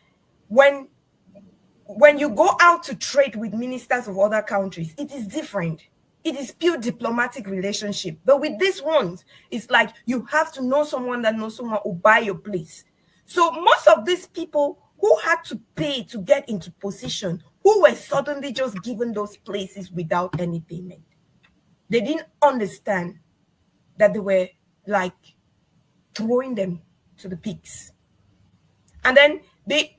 when you go out to trade with ministers of other countries, it is different. It is pure diplomatic relationship. But with these ones, it's like you have to know someone that knows someone who buy your place. So most of these people who had to pay to get into position, who were suddenly just given those places without any payment, they didn't understand that they were like throwing them to the pigs. And then they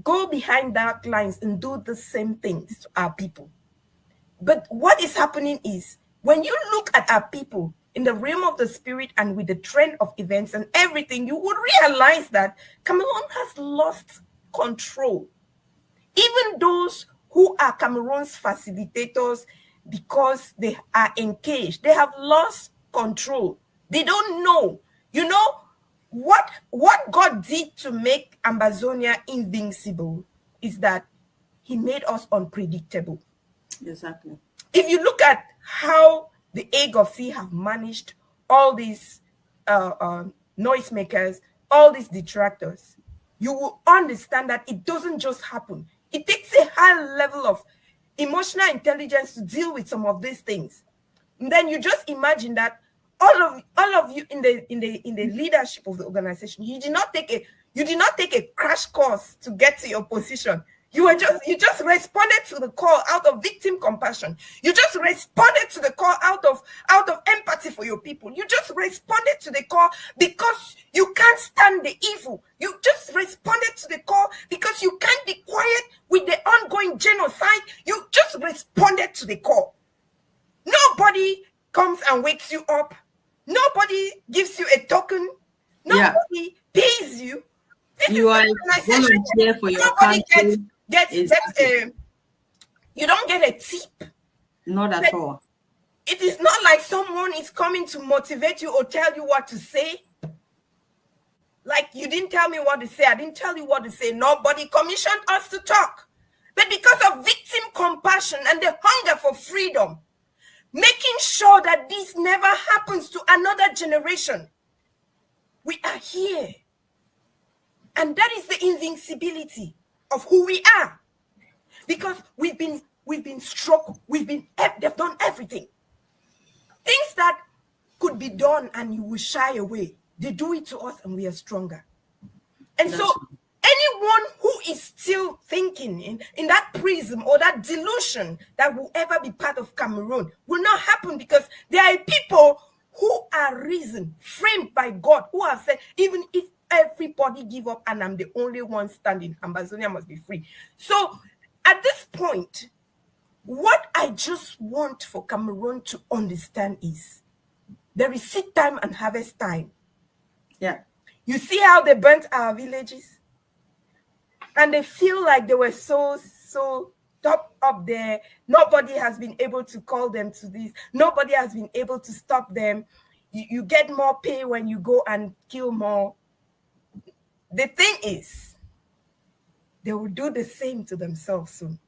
go behind dark lines and do the same things to our people. But what is happening is, when you look at our people in the realm of the spirit and with the trend of events and everything, you would realize that Cameroon has lost control. Even those who are Cameroon's facilitators, because they are engaged, they have lost control. They don't know. You know, what God did to make Ambazonia invincible is that he made us unpredictable. Exactly. If you look at how the egg of sea have managed all these noisemakers, all these detractors, you will understand that it doesn't just happen. It takes a high level of emotional intelligence to deal with some of these things. And then you just imagine that all of you in the leadership of the organization, you did not take a crash course to get to your position. You just responded to the call out of victim compassion. You just responded to the call out of empathy for your people. You just responded to the call because you can't stand the evil. You just responded to the call because you can't be quiet with the ongoing genocide. You just responded to the call. Nobody comes and wakes you up. Nobody gives you a token. Nobody pays you. You are volunteer for your country. You don't get a tip. Not at all. It is not like someone is coming to motivate you or tell you what to say. Like, you didn't tell me what to say. I didn't tell you what to say. Nobody commissioned us to talk. But because of victim compassion and the hunger for freedom, making sure that this never happens to another generation, we are here. And that is the invincibility of who we are. Because we've been struck, they've done everything. Things that could be done and you will shy away. They do it to us and we are stronger. And so anyone who is still thinking in that prism or that delusion that will ever be part of Cameroon will not happen, because there are people who are risen, framed by God, who have said, even if everybody give up and I'm the only one standing, Ambazonia must be free. So at this point, what I just want for Cameroon to understand is there is seed time and harvest time. Yeah. You see how they burnt our villages? And they feel like they were so top up there. Nobody has been able to call them to this. Nobody has been able to stop them. You get more pay when you go and kill more. The thing is, they will do the same to themselves soon.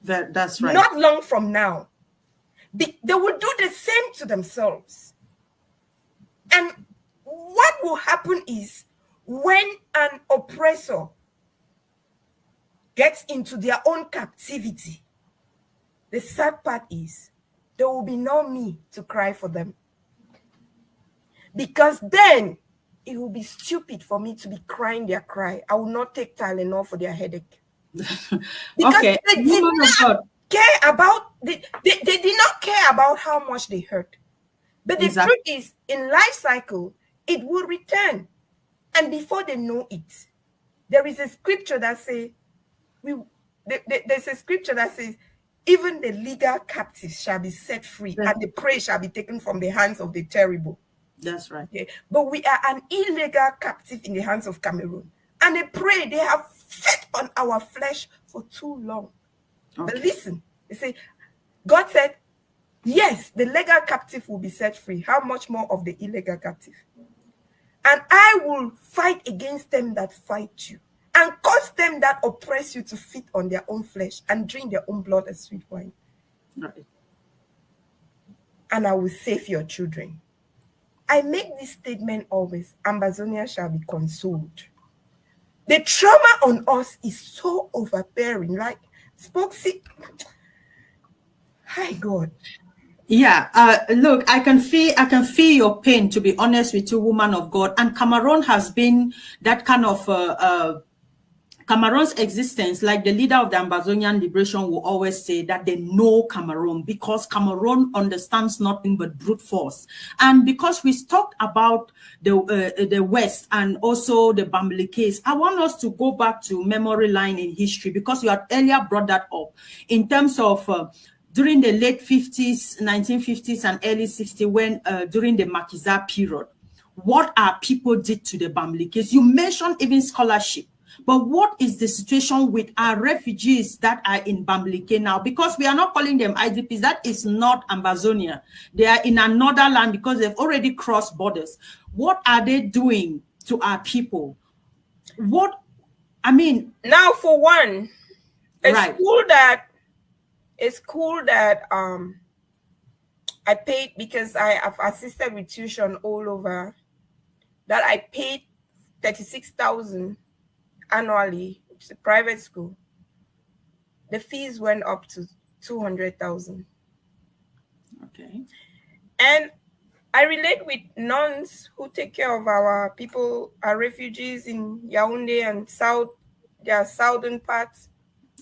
That's right. Not long from now. They will do the same to themselves. And what will happen is, when an oppressor gets into their own captivity, the sad part is there will be no me to cry for them. Because then it will be stupid for me to be crying their cry. I will not take Tylenol for their headache. Because okay. they did not care about, they did not care about how much they hurt. But the truth is, in life cycle, it will return. And before they know it, there is a scripture that says, there's a scripture that says, even the legal captives shall be set free, and the prey shall be taken from the hands of the terrible. That's right. Okay. But we are an illegal captive in the hands of Cameroon. And the prey, they have fed on our flesh for too long. Okay. But listen, they say, God said, yes, the legal captive will be set free. How much more of the illegal captive? And I will fight against them that fight you, and cause them that oppress you to feed on their own flesh and drink their own blood as sweet wine. Right. And I will save your children. I make this statement always: Ambazonia shall be consoled. The trauma on us is so overbearing. Like, hi God. Yeah, look, I can feel your pain, to be honest with you, woman of God. And Cameroon has been that kind of Cameroon's existence, like the leader of the Ambazonian liberation will always say, that they know Cameroon, because Cameroon understands nothing but brute force. And because we talked about the West and also the Bambili case, I want us to go back to memory line in history, because you had earlier brought that up in terms of during the late 50s, 1950s and early 60s, when during the Makiza period, what our people did to the Bambili case. You mentioned even scholarship. But what is the situation with our refugees that are in Bambileke now? Because we are not calling them IDPs. That is not Ambazonia. They are in another land because they've already crossed borders. What are they doing to our people? Now, for one, a school that I paid, because I have assisted with tuition all over, that I paid 36,000 annually, which is a private school. The fees went up to 200,000. Okay. And I relate with nuns who take care of our people, our refugees in Yaoundé and their southern parts.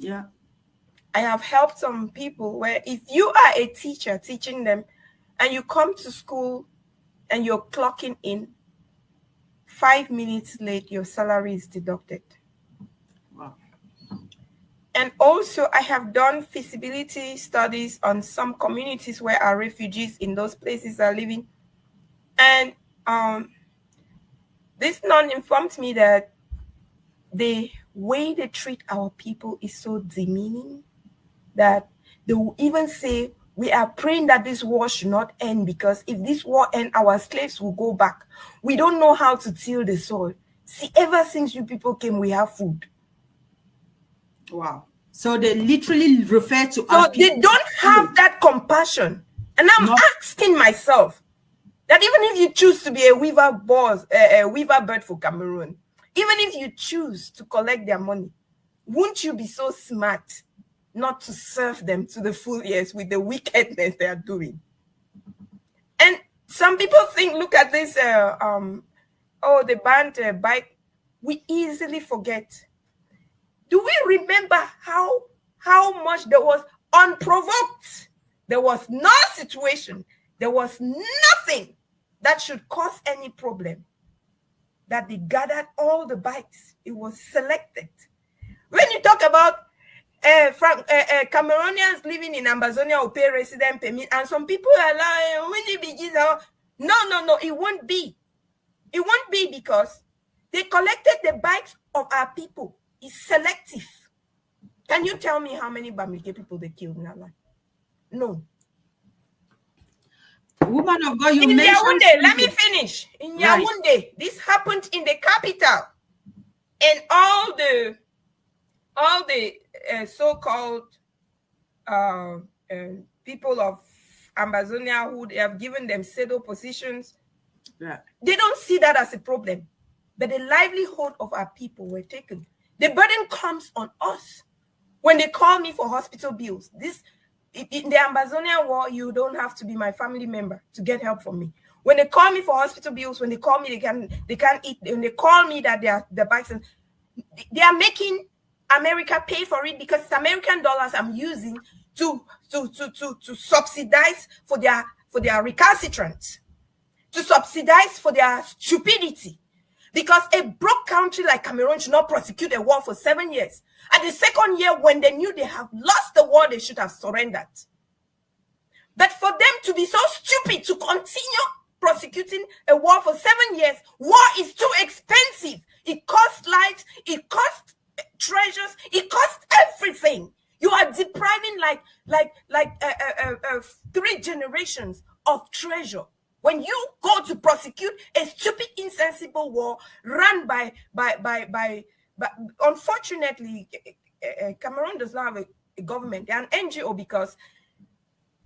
Yeah. I have helped some people where if you are a teacher teaching them and you come to school and you're clocking in, 5 minutes late, your salary is deducted. Wow. And also, I have done feasibility studies on some communities where our refugees in those places are living. And this nun informed me that the way they treat our people is so demeaning that they will even say, we are praying that this war should not end, because if this war ends, our slaves will go back. We don't know how to till the soil. See, ever since you people came, we have food. Wow. So they literally refer to So us. they don't have that compassion. And I'm asking myself that even if you choose to be a weaver bird for Cameroon, even if you choose to collect their money, won't you be so smart not to serve them to the full years with the wickedness they are doing? And some people think, look at this, they banned bike. We easily forget. Do we remember how much there was unprovoked? There was no situation. There was nothing that should cause any problem. That they gathered all the bikes. It was selected. When you talk about Cameroonians living in Ambazonia will pay resident permit, and some people are like, when it begins, no, it won't be. It won't be because they collected the bikes of our people. It's selective. Can you tell me how many Bamileke people they killed in our life? No. Woman of God, you in mentioned Yaoundé, let me finish. In Yaoundé, this happened in the capital, and all the so-called people of Ambazonia who have given them pseudo positions, they don't see that as a problem. But the livelihood of our people were taken. The burden comes on us. When they call me for hospital bills, in the Ambazonia war, you don't have to be my family member to get help from me. When they call me for hospital bills, when they call me, they can't eat. When they call me that the bikes, they are making America pay for it because it's American dollars I'm using to subsidize for their recalcitrance, to subsidize for their stupidity. Because a broke country like Cameroon should not prosecute a war for 7 years. At the second year, when they knew they have lost the war, they should have surrendered. But for them to be so stupid to continue prosecuting a war for 7 years, war is too expensive. It costs lives, it costs treasures, it costs everything. You are depriving like 3 generations of treasure. When you go to prosecute a stupid, insensible war run by unfortunately, Cameroon does not have a government. They're an NGO because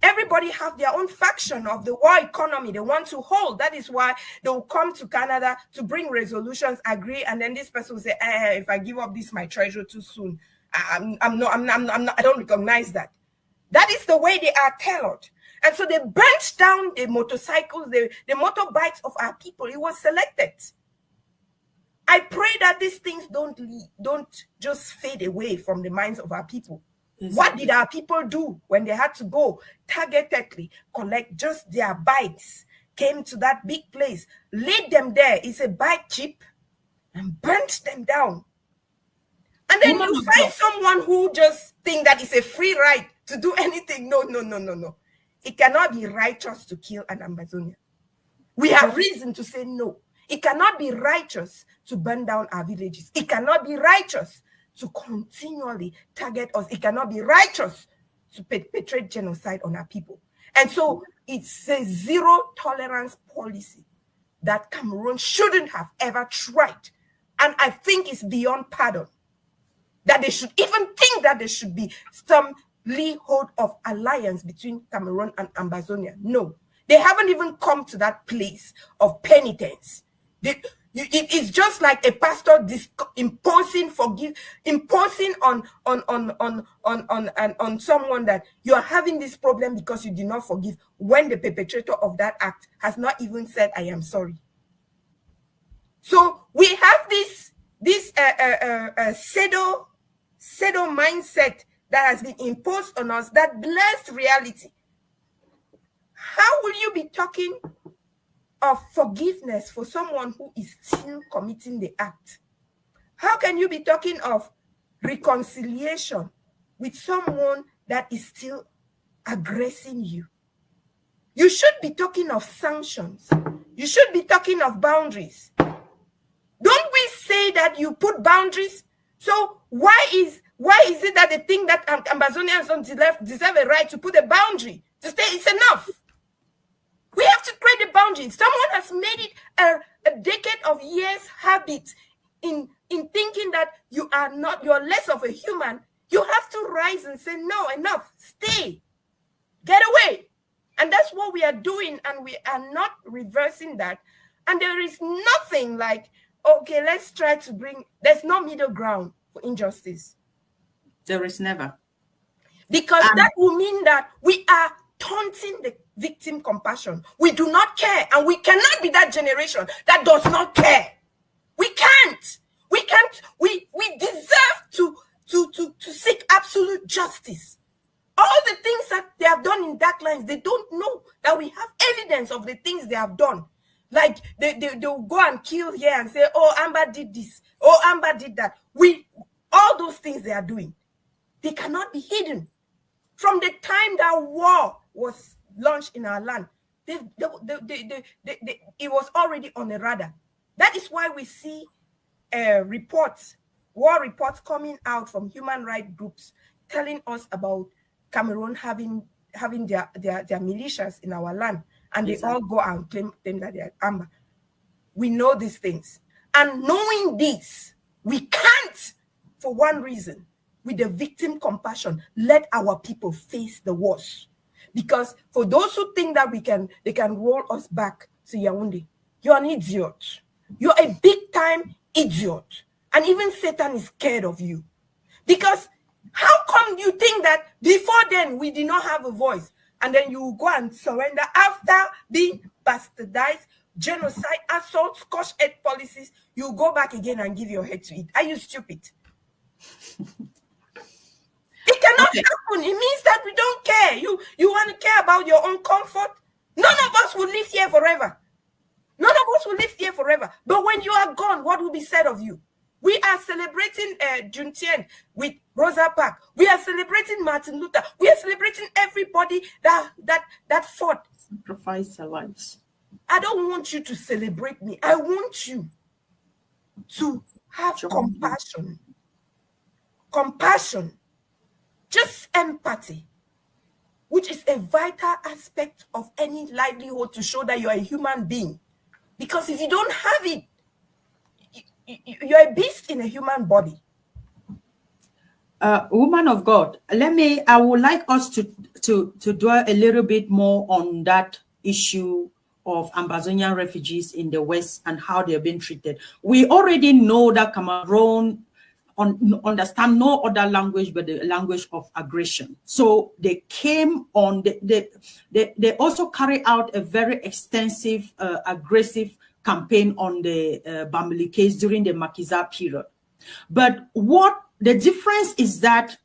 everybody have their own faction of the war economy they want to hold. That is why they will come to Canada to bring resolutions, agree, and then this person will say, if I give up this my treasure too soon, I don't recognize that. That is the way they are tailored. And so they burnt down the motorcycles, the motorbikes of our people. It was selected. I pray that these things don't just fade away from the minds of our people. Yes. What did our people do when they had to go targetedly collect just their bikes, came to that big place, laid them there, it's a bike chip, and burnt them down. And then you find someone who just think that it's a free ride to do anything. No. It cannot be righteous to kill an Ambazonia. We have reason to say no. It cannot be righteous to burn down our villages. It cannot be righteous to continually target us. It cannot be righteous to perpetrate genocide on our people. And so it's a zero tolerance policy that Cameroon shouldn't have ever tried. And I think it's beyond pardon that they should even think that there should be some leasehold of alliance between Cameroon and Ambazonia. No, they haven't even come to that place of penitence. It's just like a pastor imposing on someone that you are having this problem because you did not forgive, when the perpetrator of that act has not even said, I am sorry. So we have this pseudo mindset that has been imposed on us, that blessed reality. How will you be talking of forgiveness for someone who is still committing the act? How can you be talking of reconciliation with someone that is still aggressing you? You should be talking of sanctions. You should be talking of boundaries. Don't we say that you put boundaries? So why is it that they think that Ambazonians don't deserve a right to put a boundary, to say it's enough? We have to create a boundary. Someone has made it a decade of years habit in thinking that you're less of a human. You have to rise and say, no, enough, stay, get away. And that's what we are doing, and we are not reversing that. And there is nothing like, okay, let's try to there's no middle ground for injustice. There is never. Because that will mean that we are taunting the victim compassion. We do not care, and we cannot be that generation that does not care. We can't. We deserve to seek absolute justice. All the things that they have done in dark lines, they don't know that we have evidence of the things they have done. Like they'll go and kill here and say, oh, Amber did this, oh, Amber did that. All those things they are doing, they cannot be hidden. From the time that war was launched in our land, it was already on the radar. That is why we see war reports coming out from human rights groups telling us about Cameroon having their militias in our land, and they all go and claim that they are Amber. We know these things. And knowing this, we can't, for one reason, with the victim compassion, let our people face the worst. Because for those who think that they can roll us back to Yaoundé, you're an idiot. You're a big time idiot. And even Satan is scared of you. Because how come you think that before then we did not have a voice, and then you go and surrender after being bastardized, genocide, assault, scorched earth policies, you go back again and give your head to it? Are you stupid? It cannot happen. It means that we don't care. You want to care about your own comfort? None of us will live here forever. None of us will live here forever. But when you are gone, what will be said of you? We are celebrating Juneteenth with Rosa Parks. We are celebrating Martin Luther. We are celebrating everybody that fought, sacrificed their lives. I don't want you to celebrate me. I want you to have compassion. Compassion. Just empathy, which is a vital aspect of any livelihood to show that you're a human being. Because if you don't have it, you're a beast in a human body. Woman of God, I would like us to dwell a little bit more on that issue of Ambazonian refugees in the West and how they're being treated. We already know that Cameroon understand no other language but the language of aggression. So they came on, they also carry out a very extensive, aggressive campaign on the Bamili case during the Makiza period. But what the difference is that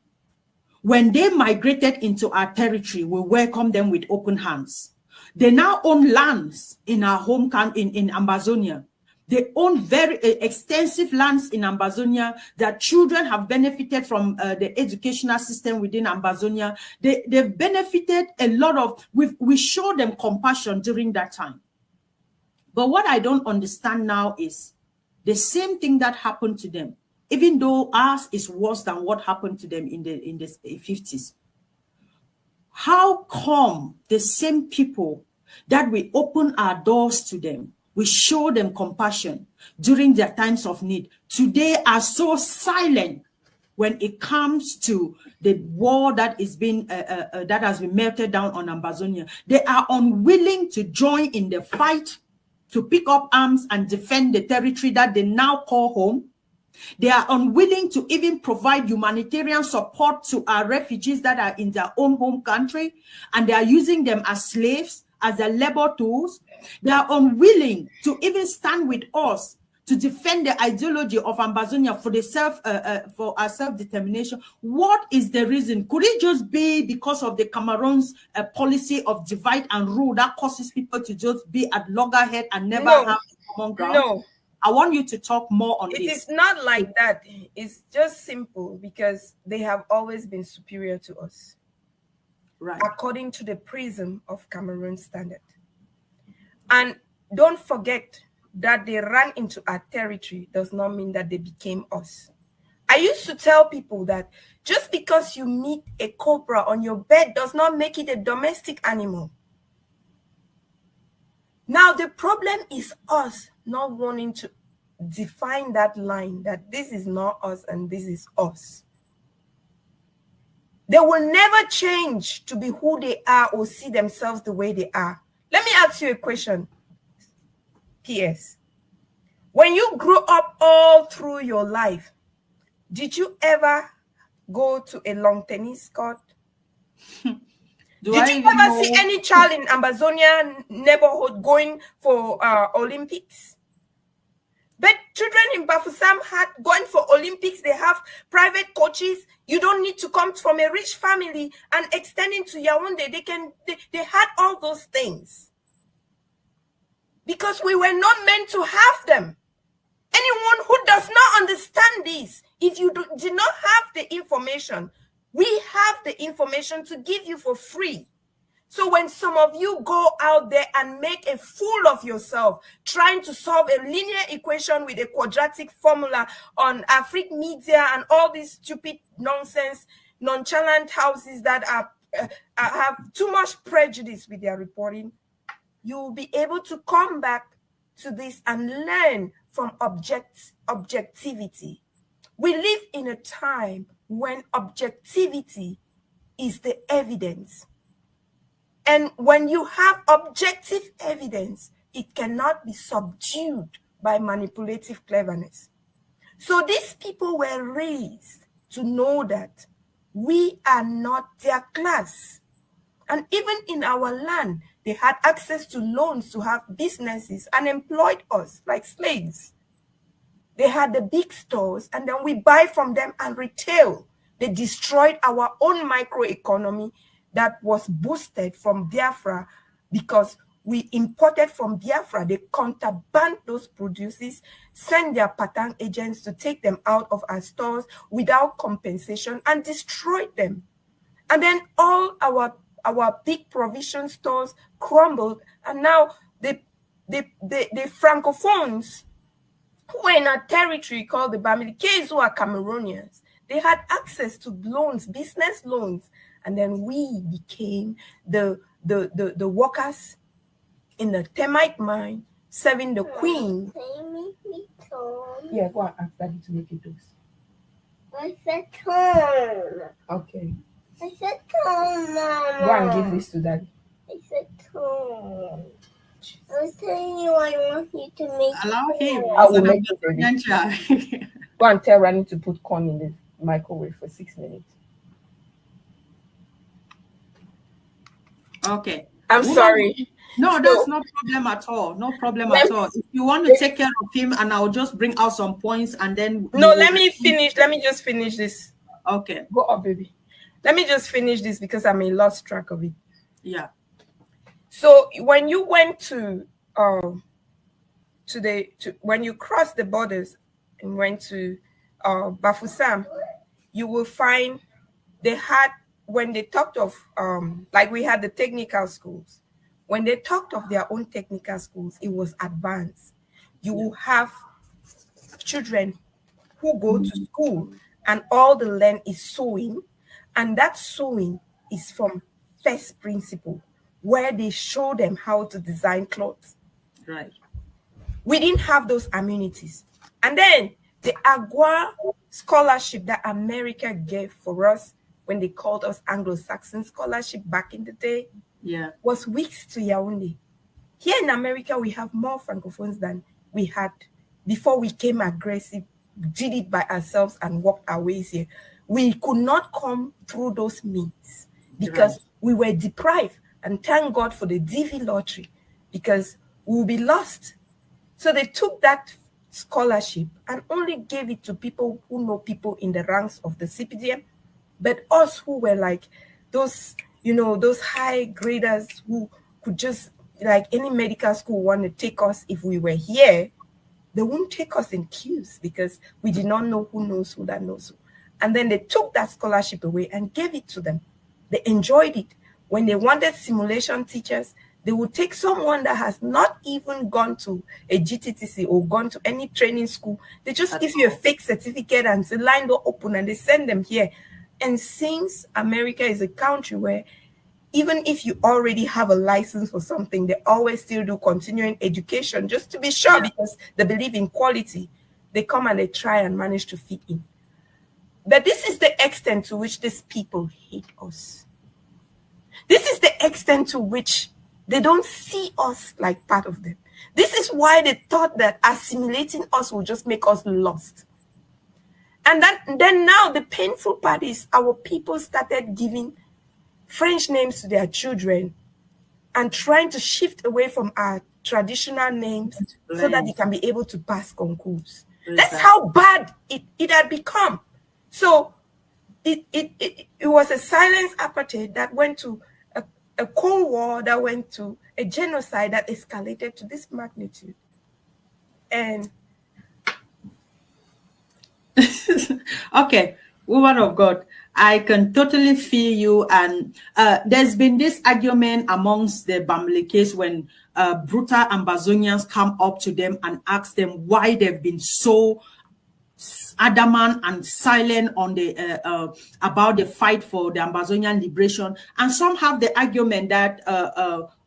when they migrated into our territory, we welcomed them with open hands. They now own lands in our home country, in Ambazonia. They own very extensive lands in Ambazonia that children have benefited from the educational system within Ambazonia. They've benefited a lot of, we show them compassion during that time. But what I don't understand now is the same thing that happened to them, even though ours is worse than what happened to them in the 50s. How come the same people that we open our doors to them, we show them compassion during their times of need, today are so silent when it comes to the war that is being that has been melted down on Ambazonia? They are unwilling to join in the fight to pick up arms and defend the territory that they now call home. They are unwilling to even provide humanitarian support to our refugees that are in their own home country, and they are using them as slaves, as their labor tools. They are unwilling to even stand with us to defend the ideology of Ambazonia for the for our self-determination. What is the reason? Could it just be because of the Cameroon's policy of divide and rule that causes people to just be at loggerhead and never have a common ground? No. I want you to talk more on this. It is not like that. It's just simple because they have always been superior to us. Right. According to the prism of Cameroon standard. And don't forget that they ran into our territory does not mean that they became us. I used to tell people that just because you meet a cobra on your bed does not make it a domestic animal. Now the problem is us not wanting to define that line that this is not us and this is us. They will never change to be who they are or see themselves the way they are. Let me ask you a question. P.S. When you grew up all through your life, did you ever go to a long tennis court? Did you ever see any child in Ambazonia neighborhood going for Olympics? But children in Bafoussam had going for Olympics. They have private coaches. You don't need to come from a rich family and extending to Yaoundé. They had all those things. Because we were not meant to have them. Anyone who does not understand this, if you did not have the information, we have the information to give you for free. So when some of you go out there and make a fool of yourself, trying to solve a linear equation with a quadratic formula on African media and all these stupid nonsense, nonchalant houses that have too much prejudice with their reporting, you will be able to come back to this and learn from objectivity. We live in a time when objectivity is the evidence. And when you have objective evidence, it cannot be subdued by manipulative cleverness. So these people were raised to know that we are not their class. And even in our land, they had access to loans to have businesses and employed us like slaves. They had the big stores and then we buy from them and retail. They destroyed our own microeconomy that was boosted from Biafra because we imported from Biafra. They contraband those produces, send their pattern agents to take them out of our stores without compensation and destroyed them. And then all our big provision stores crumbled, and now the Francophones who were in a territory called the Bamilikes, who are Cameroonians, they had access to loans, business loans, and then we became the workers in the termite mine, serving the queen. Can you make me turn? Yeah, go and ask Daddy to make it those. I said turn. Okay. I said turn, Mama. Go and give this to Daddy. I said turn. I was telling you I want you to make Allow him. I will make it, baby. Go and tell Rani to put corn in the microwave for 6 minutes. Okay. I'm sorry. No, that's no problem at all. No problem at all. If you want to take care of him, and I'll just bring out some points and then... No, let me finish. Let me just finish this. Okay. Go up, baby. Let me just finish this because I may lost track of it. Yeah. So when you went when you crossed the borders and went to Bafoussam, you will find they had, when they talked of like we had the technical schools, when they talked of their own technical schools, it was advanced. You will have children who go to school and all the learn is sewing, and that sewing is from first principle, where they show them how to design clothes. Right. We didn't have those amenities. And then the Agua scholarship that America gave for us when they called us Anglo-Saxon scholarship back in the day, was weeks to Yaoundé. Here in America, we have more Francophones than we had before we came aggressive, did it by ourselves and walked our ways here. We could not come through those means because we were deprived. And thank God for the DV lottery, because we will be lost. So they took that scholarship and only gave it to people who know people in the ranks of the CPDM, but us who were like those, those high graders who could just, like any medical school want to take us if we were here, they won't take us in queues because we did not know who knows who that knows who. And then they took that scholarship away and gave it to them. They enjoyed it. When they wanted simulation teachers, they would take someone that has not even gone to a GTTC or gone to any training school. They just give you a fake certificate and the line door open and they send them here. And since America is a country where even if you already have a license for something, they always still do continuing education just to be sure, because they believe in quality. They come and they try and manage to fit in. But this is the extent to which these people hate us. This is the extent to which they don't see us like part of them. This is why they thought that assimilating us will just make us lost. And then now the painful part is our people started giving French names to their children and trying to shift away from our traditional names so that they can be able to pass concours. That's how bad it had become. So it was a silent apartheid that went to a Cold War, that went to a genocide that escalated to this magnitude. And okay, woman of God, I can totally feel you. And there's been this argument amongst the Bamilekes when brutal Ambazonians come up to them and ask them why they've been so adamant and silent on the about the fight for the Ambazonian liberation. And some have the argument that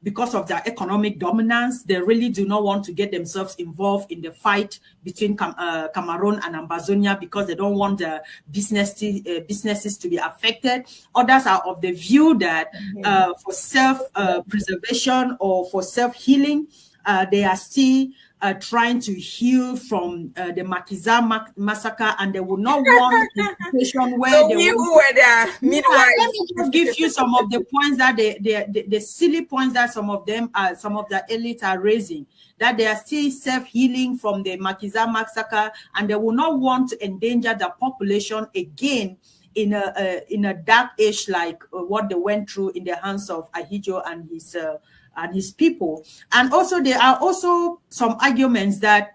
because of their economic dominance, they really do not want to get themselves involved in the fight between Cameroon and Ambazonia because they don't want the businesses to be affected. Others are of the view that for self-preservation or for self-healing, they are still trying to heal from the Makiza massacre, and they would not want a situation where so they were there midwives. Let me just give you some of the points that the silly points that some of the elites are raising, that they are still self-healing from the Makiza massacre, and they will not want to endanger the population again in a dark age like what they went through in the hands of Ahidjo and his people. And also there are also some arguments that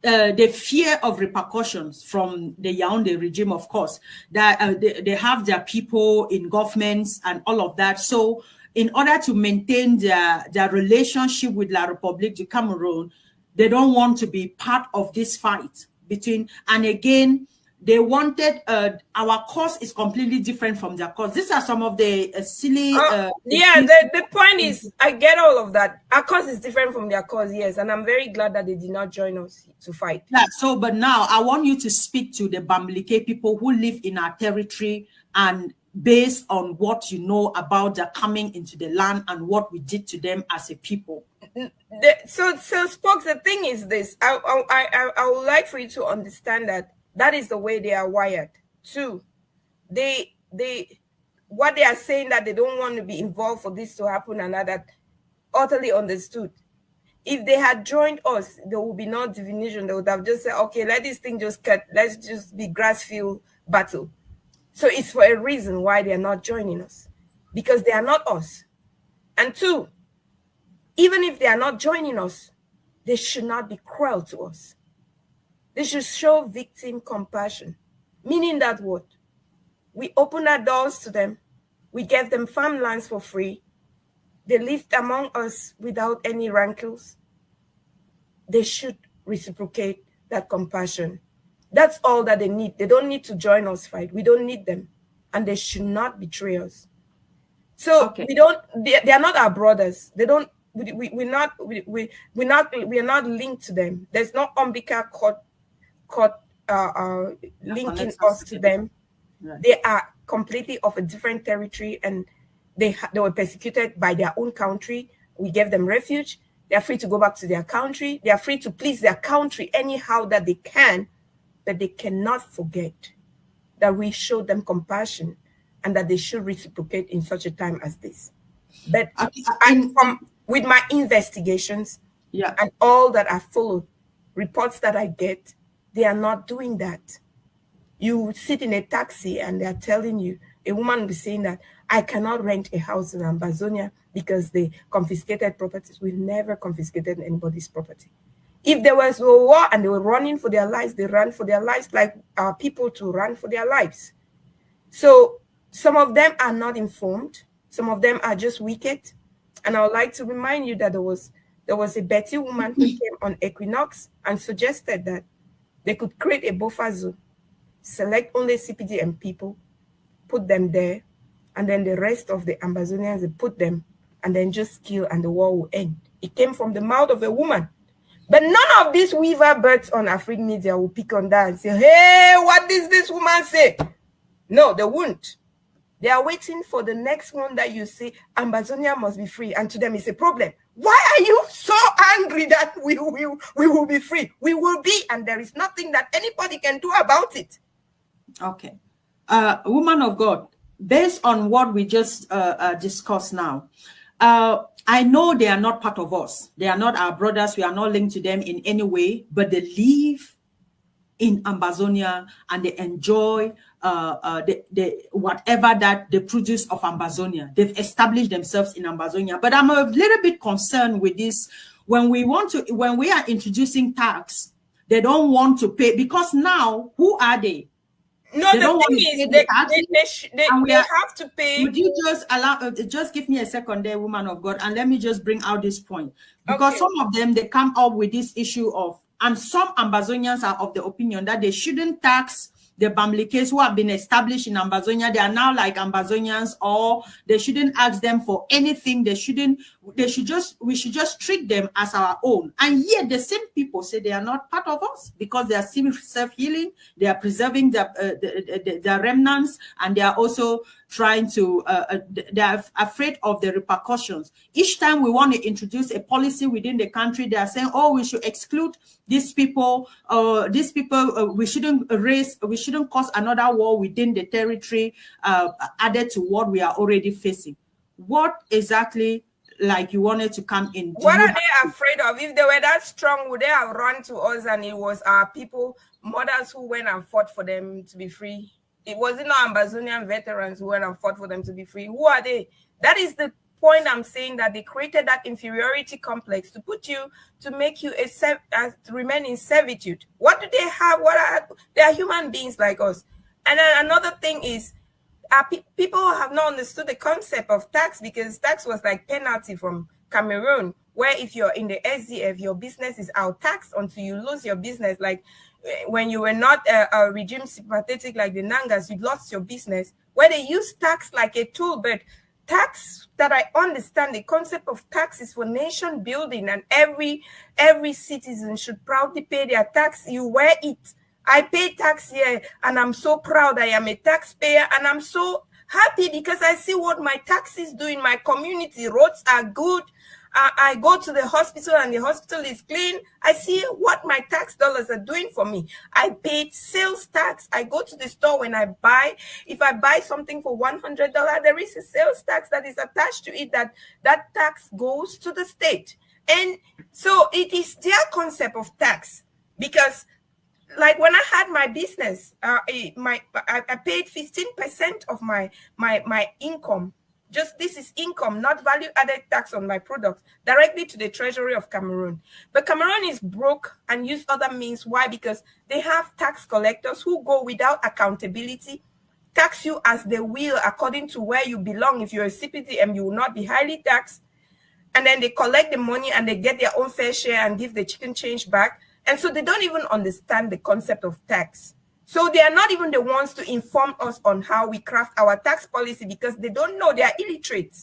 the fear of repercussions from the Yaoundé regime, of course, that they have their people in governments and all of that. So in order to maintain their relationship with La République du Cameroun, they don't want to be part of this fight between, and again, they wanted, our cause is completely different from their cause. These are some of the silly... the point is, I get all of that. Our cause is different from their cause, yes. And I'm very glad that they did not join us to fight. Yeah, so, but now I want you to speak to the Bamileke people who live in our territory, and based on what you know about their coming into the land and what we did to them as a people. So Spokes, the thing is this. I would like for you to understand that is the way they are wired. Two, what they are saying that they don't want to be involved for this to happen, and that utterly understood. If they had joined us, there would be no divination. They would have just said, okay, let this thing just cut. Let's just be grass field battle. So it's for a reason why they are not joining us, because they are not us. And two, even if they are not joining us, they should not be cruel to us. They should show victim compassion, meaning that what? We open our doors to them. We give them farmlands for free. They lived among us without any rankles. They should reciprocate that compassion. That's all that they need. They don't need to join us fight. We don't need them. And they should not betray us. So okay. They are not our brothers. They don't, we're not linked to them. There's no umbilical cord linking us to them. Right. They are completely of a different territory, and they were persecuted by their own country. We gave them refuge. They are free to go back to their country. They are free to please their country anyhow that they can, but they cannot forget that we showed them compassion and that they should reciprocate in such a time as this. But with my investigations and all that I followed, reports that I get, they are not doing that. You sit in a taxi and they're telling you, a woman will be saying that, I cannot rent a house in Ambazonia because they confiscated properties. We never confiscated anybody's property. If there was a war and they were running for their lives, they ran for their lives like our people to run for their lives. So some of them are not informed. Some of them are just wicked. And I would like to remind you that there was a Betty woman who came on Equinox and suggested that they could create a buffer zone, select only CPDM people, put them there, and then the rest of the Ambazonians, they put them, and then just kill, and the war will end. It came from the mouth of a woman. But none of these weaver birds on Afrik media will pick on that and say, hey, what does this woman say? No, they won't. They are waiting for the next one that you say, Ambazonia must be free. And to them, it's a problem. Why are you so angry that we will be free? We will be, and there is nothing that anybody can do about it. Okay. Woman of God, based on what we just discussed now, I know they are not part of us. They are not our brothers. We are not linked to them in any way, but they live in Ambazonia and they enjoy the whatever that the produce of Ambazonia. They've established themselves in Ambazonia. But I'm a little bit concerned with this. When we are introducing tax, they don't want to pay, because now who are they? No, the thing is, they have to pay. Would you just allow, just give me a second there, woman of God, and let me just bring out this point. Because some of them, they come up with this issue of, and some Ambazonians are of the opinion that they shouldn't tax the Bamlikes who have been established in Ambazonia. They are now like Ambazonians, or they shouldn't ask them for anything. We should just treat them as our own. And yet the same people say they are not part of us because they are still self-healing. They are preserving the remnants, and they are also trying to, they are afraid of the repercussions. Each time we want to introduce a policy within the country, they are saying, oh, we should exclude these people, we shouldn't cause another war within the territory added to what we are already facing. What exactly, like, you wanted to come in? What are they afraid of? If they were that strong, would they have run to us and it was our people, mothers who went and fought for them to be free? It wasn't our Ambazonian veterans who went and fought for them to be free. Who are they? That is the point I'm saying, that they created that inferiority complex to put you, to make you to remain in servitude. What do they have? They are human beings like us. And then another thing is, people have not understood the concept of tax, because tax was like penalty from Cameroon, where if you're in the SDF, your business is out taxed until you lose your business. Like when you were not a regime sympathetic like the Nangas, you lost your business, where they use tax like a tool. But tax, that I understand, the concept of tax is for nation building, and every citizen should proudly pay their tax. You wear it. I pay tax here, and I'm so proud I am a taxpayer, and I'm so happy because I see what my taxes do in my community. Roads are good. I go to the hospital and the hospital is clean. I see what my tax dollars are doing for me. I paid sales tax. I go to the store when I buy. If I buy something for $100, there is a sales tax that is attached to it. That tax goes to the state. And so it is their concept of tax, because like when I had my business, I paid 15% of my income. Just this is income, not value added tax on my products, directly to the treasury of Cameroon. But Cameroon is broke and use other means. Why? Because they have tax collectors who go without accountability, tax you as they will according to where you belong. If you're a CPTM, you will not be highly taxed. And then they collect the money and they get their own fair share and give the chicken change back. And so they don't even understand the concept of tax. So they are not even the ones to inform us on how we craft our tax policy, because they don't know. They are illiterate.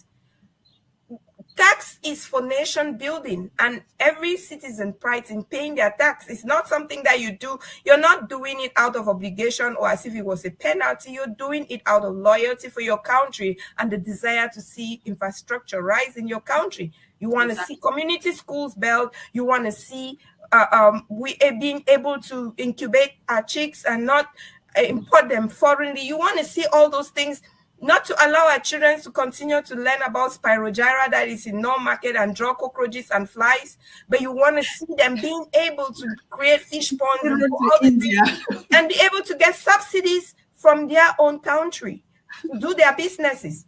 Tax is for nation building, and every citizen prides in paying their tax. It's not something that you do. You're not doing it out of obligation or as if it was a penalty. You're doing it out of loyalty for your country and the desire to see infrastructure rise in your country. You want to see community schools built. You want to see we being able to incubate our chicks and not import them foreignly. You want to see all those things. not to allow our children to continue to learn about spirogyra that is in no market and draw cockroaches and flies, but you want to see them being able to create fish ponds and do all the things and be able to get subsidies from their own country to do their businesses.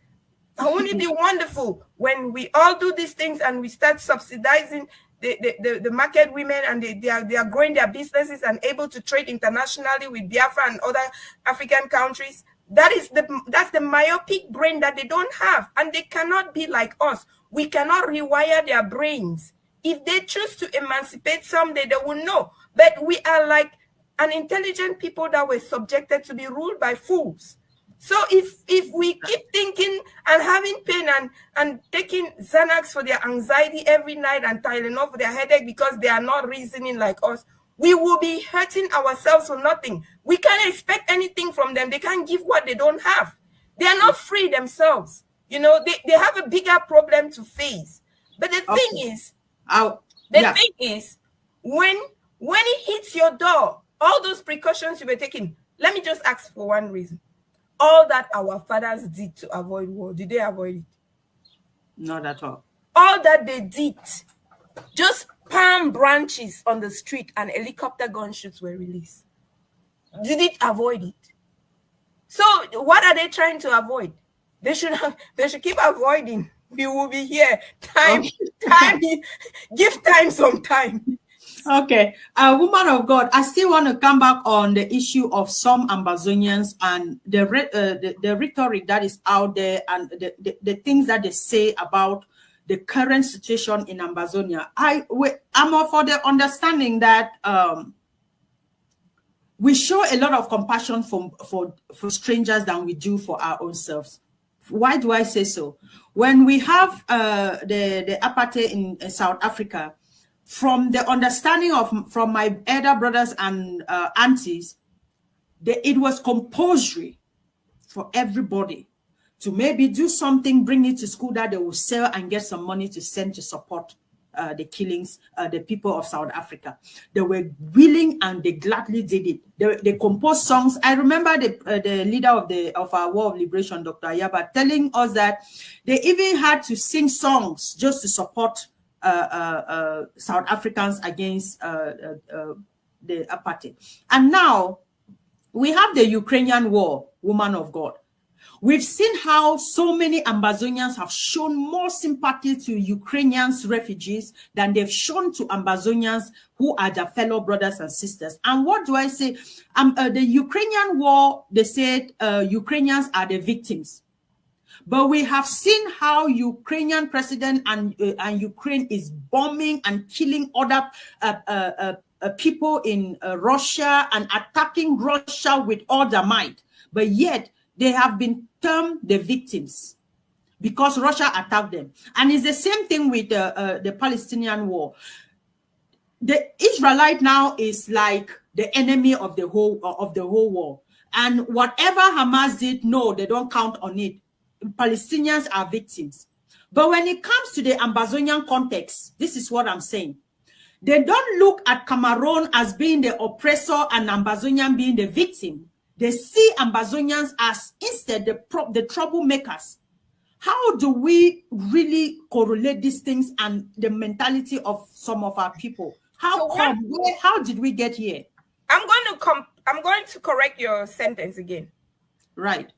Won't it be wonderful when we all do these things and we start subsidizing the market women, and they are growing their businesses and able to trade internationally with Biafra and other African countries? That's the myopic brain that they don't have, and they cannot be like us. We cannot rewire their brains. If they choose to emancipate someday, they will know. But we are like an intelligent people that were subjected to be ruled by fools. So if we keep thinking and having pain and taking Xanax for their anxiety every night and Tylenol for their headache because they are not reasoning like us, we will be hurting ourselves for nothing. We can't expect anything from them. They can't give what they don't have. They are not free themselves. You know, they have a bigger problem to face. But the thing is, when it hits your door, all those precautions you were taking, let me just ask for one reason. All that our fathers did to avoid war, did they avoid it? Not at all. All that they did, just palm branches on the street and helicopter gunshots were released. Did it avoid it? So what are they trying to avoid? They should keep avoiding. We will be here. Give time some time. Okay, woman of God, I still want to come back on the issue of some Ambazonians and the rhetoric that is out there and the things that they say about the current situation in Ambazonia. I'm for the understanding that we show a lot of compassion for strangers than we do for our own selves. Why do I say so? When we have the apartheid in South Africa, from the understanding from my elder brothers and aunties, it was compulsory for everybody to maybe do something, bring it to school that they will sell and get some money to send to support the killings, the people of South Africa. They were willing and they gladly did it. They composed songs. I remember the leader of our War of Liberation, Dr. Ayaba, telling us that they even had to sing songs just to support South Africans against the apartheid. And now we have the Ukrainian war, woman of God. We've seen how so many Ambazonians have shown more sympathy to Ukrainians refugees than they've shown to Ambazonians who are their fellow brothers and sisters. And what do I say? The Ukrainian war, they said Ukrainians are the victims. But we have seen how Ukrainian president and Ukraine is bombing and killing other people in Russia and attacking Russia with all their might. But yet they have been termed the victims because Russia attacked them. And it's the same thing with the Palestinian war. The Israelite now is like the enemy of the whole war. And whatever Hamas did, no, they don't count on it. Palestinians are victims. But when it comes to the Ambazonian context, this is what I'm saying. They don't look at Cameroon as being the oppressor and Ambazonian being the victim. They see Ambazonians as instead the troublemakers. How do we really correlate these things and the mentality of some of our people? How did we get here? I'm going to correct your sentence again. Right.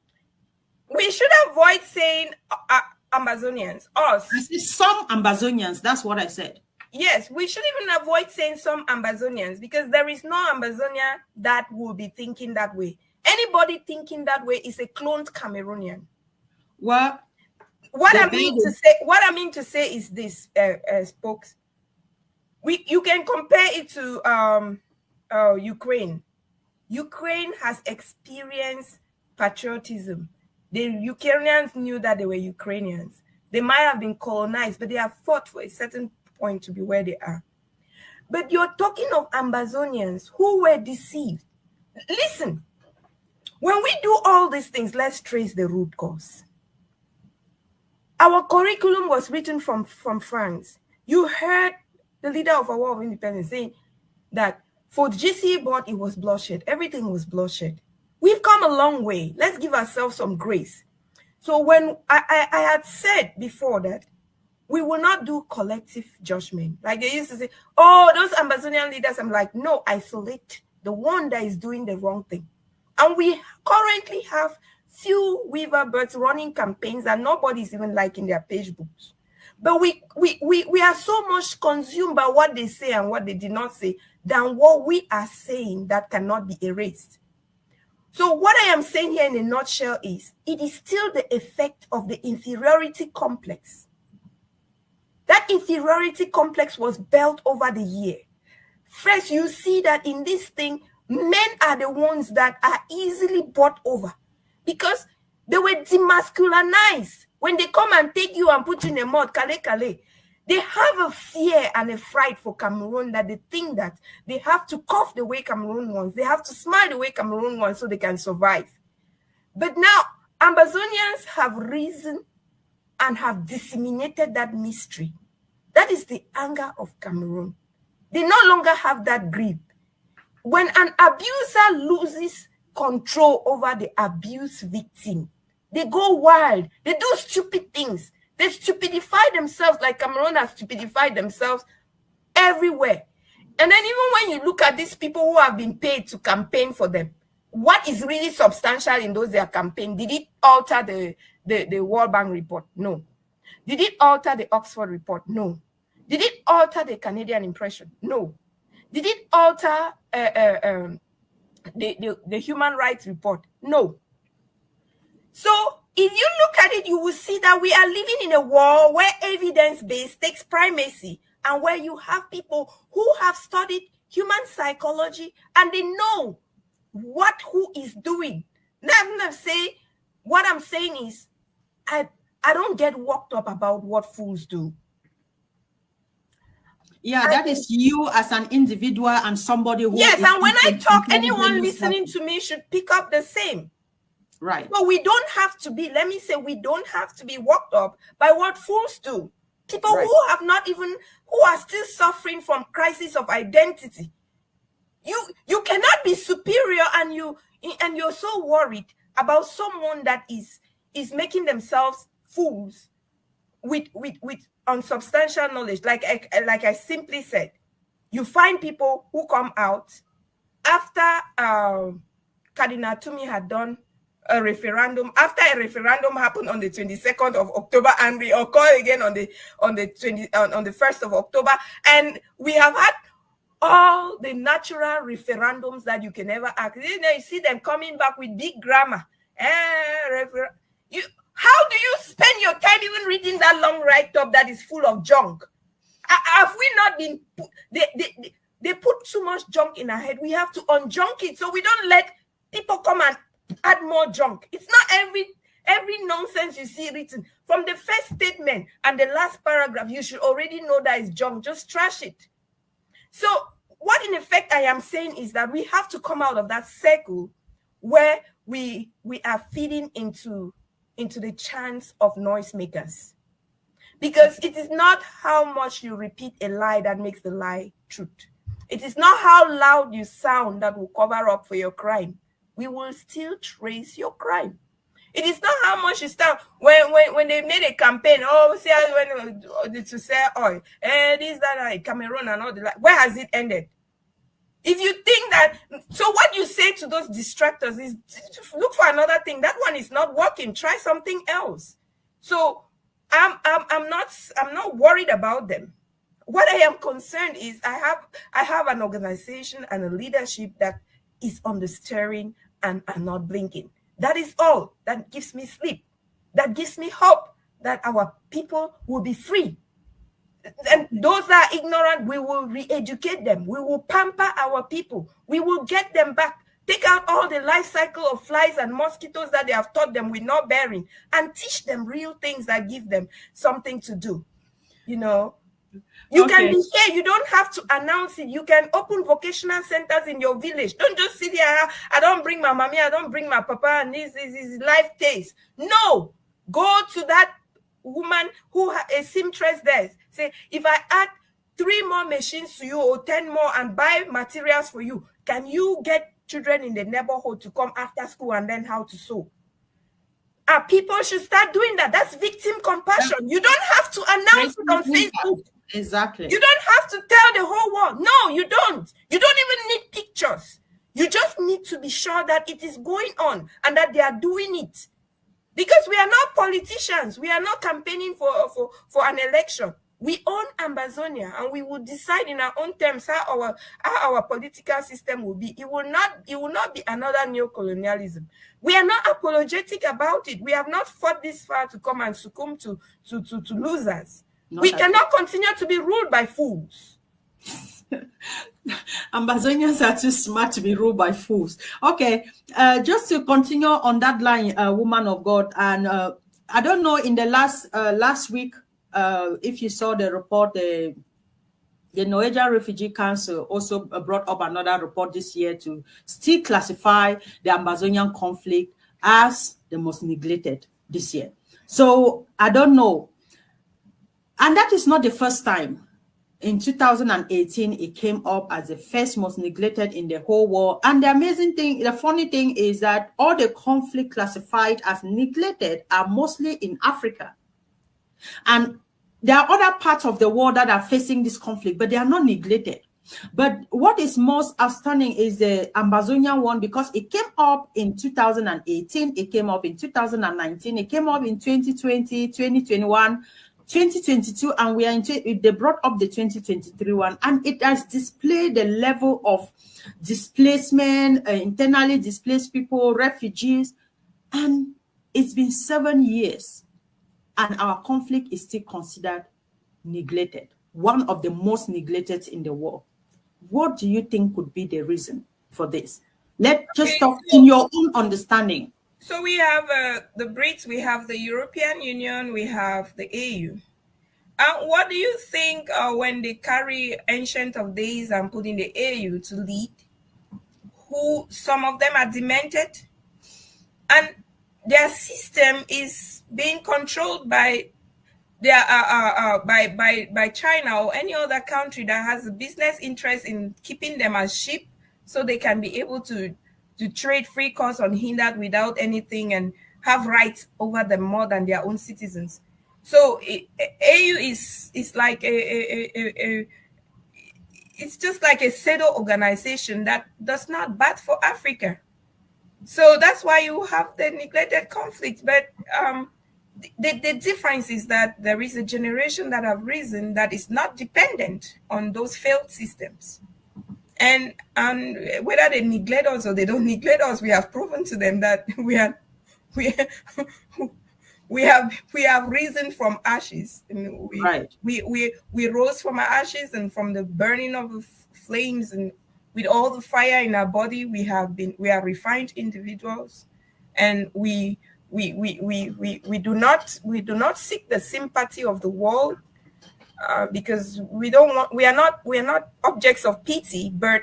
We should avoid saying Ambazonians, us. I said some Ambazonians, that's what I said. Yes, we should even avoid saying some Ambazonians because there is no Ambazonia that will be thinking that way. Anybody thinking that way is a cloned Cameroonian. Well, what I mean to say is this, spokes. You can compare it to Ukraine. Ukraine has experienced patriotism. The Ukrainians knew that they were Ukrainians. They might have been colonized, but they have fought for a certain point to be where they are. But you're talking of Ambazonians who were deceived. Listen, when we do all these things, let's trace the root cause. Our curriculum was written from France. You heard the leader of our War of Independence saying that for GCE board, it was bloodshed. Everything was bloodshed. We've come a long way. Let's give ourselves some grace. So when I had said before that we will not do collective judgment. Like they used to say, oh, those Ambazonian leaders. I'm like, no, isolate the one that is doing the wrong thing. And we currently have few weaver birds running campaigns that nobody's even liking their page books. But we are so much consumed by what they say and what they did not say than what we are saying that cannot be erased. So what I am saying here in a nutshell is, it is still the effect of the inferiority complex. That inferiority complex was built over the year. First, you see that in this thing, men are the ones that are easily bought over because they were demasculinized. When they come and take you and put you in a mud, kale, they have a fear and a fright for Cameroon that they think that they have to cough the way Cameroon wants. They have to smile the way Cameroon wants so they can survive. But now, Ambazonians have risen and have disseminated that mystery. That is the anger of Cameroon. They no longer have that grip. When an abuser loses control over the abuse victim, they go wild. They do stupid things. They stupidify themselves like Cameroon has stupidified themselves everywhere. And then even when you look at these people who have been paid to campaign for them, what is really substantial in those their campaign? Did it alter the World Bank report? No. Did it alter the Oxford report? No. Did it alter the Canadian impression? No. Did it alter the human rights report? No. So if you look at it, you will see that we are living in a world where evidence-based takes primacy and where you have people who have studied human psychology and they know who is doing. Now, what I'm saying is, I don't get worked up about what fools do. Yeah, that is you as an individual and somebody who... Yes, and when I talk, anyone listening to me should pick up the same. Right. But we don't have to be, let me say, we don't have to be worked up by what fools do. People who have not even, who are still suffering from crisis of identity. You cannot be superior and you're so worried about someone that is making themselves fools with unsubstantial knowledge. Like I simply said, you find people who come out after Cardinal Tumi had done a referendum, after a referendum happened on the 22nd of October, and we occur again on the 1st of October, and we have had all the natural referendums that you can ever ask. You see them coming back with big grammar. How do you spend your time even reading that long write-up that is full of junk? Have we not been... They put too much junk in our head. We have to unjunk it so we don't let people come and add more junk. It's not every nonsense you see written. From the first statement and the last paragraph, you should already know that it's junk. Just trash it. So what in effect I am saying is that we have to come out of that circle where we are feeding into the chants of noisemakers. Because it is not how much you repeat a lie that makes the lie truth. It is not how loud you sound that will cover up for your crime. We will still trace your crime. It is not how much you stand. When they made a campaign, to sell oil, this, that, Cameroon and all the like, where has it ended? If you think that, so what you say to those distractors is look for another thing. That one is not working. Try something else. So I'm not worried about them. What I am concerned is I have an organization and a leadership that is on the steering and are not blinking. That is all that gives me sleep. That gives me hope that our people will be free. And those that are ignorant, we will re-educate them. We will pamper our people. We will get them back. Take out all the life cycle of flies and mosquitoes that they have taught them with no bearing and teach them real things that give them something to do. You know, you can be here. You don't have to announce it. You can open vocational centers in your village. Don't just sit here. I don't bring my mommy. I don't bring my papa. And this is life taste. No, go to that woman who a seamstress there. Say, if I add 3 more machines to you or 10 more and buy materials for you, can you get children in the neighborhood to come after school and learn how to sew? People should start doing that. That's victim compassion. You don't have to announce it on Facebook. Exactly. You don't have to tell the whole world. No, you don't. You don't even need pictures. You just need to be sure that it is going on and that they are doing it. Because we are not politicians. We are not campaigning for an election. We own Ambazonia, and we will decide in our own terms how our political system will be. It will not be another neocolonialism. We are not apologetic about it. We have not fought this far to come and succumb to losers. We cannot continue to be ruled by fools. Ambazonians are too smart to be ruled by fools. Okay, just to continue on that line, woman of God, and I don't know, in the last week, if you saw the report, the Norwegian Refugee Council also brought up another report this year to still classify the Ambazonian conflict as the most neglected this year. So I don't know. And that is not the first time. In 2018, it came up as the first most neglected in the whole world. And the amazing thing, the funny thing is that all the conflict classified as neglected are mostly in Africa. And there are other parts of the world that are facing this conflict, but they are not neglected. But what is most outstanding is the Ambazonian one, because it came up in 2018, it came up in 2019, it came up in 2020, 2021, 2022, and we are they brought up the 2023 one, and it has displayed the level of displacement, internally displaced people, refugees, and it's been 7 years, and our conflict is still considered neglected, one of the most neglected in the world. What do you think could be the reason for this? Let's just talk in your own understanding. So we have the BRICS, we have the European Union, we have the AU. What do you think when they carry Ancient of Days and put in the AU to lead, who some of them are demented, and their system is being controlled by by China or any other country that has a business interest in keeping them as sheep, so they can be able to trade free course unhindered without anything and have rights over them more than their own citizens. So AU is like it's just like a pseudo organization that does not bat for Africa. So that's why you have the neglected conflict. But the difference is that there is a generation that have risen that is not dependent on those failed systems. And whether they neglect us or they don't neglect us, we have proven to them that we have risen from ashes. We rose from our ashes, and from the burning of the flames, and with all the fire in our body, we are refined individuals, and we do not seek the sympathy of the world. Because we are not objects of pity, but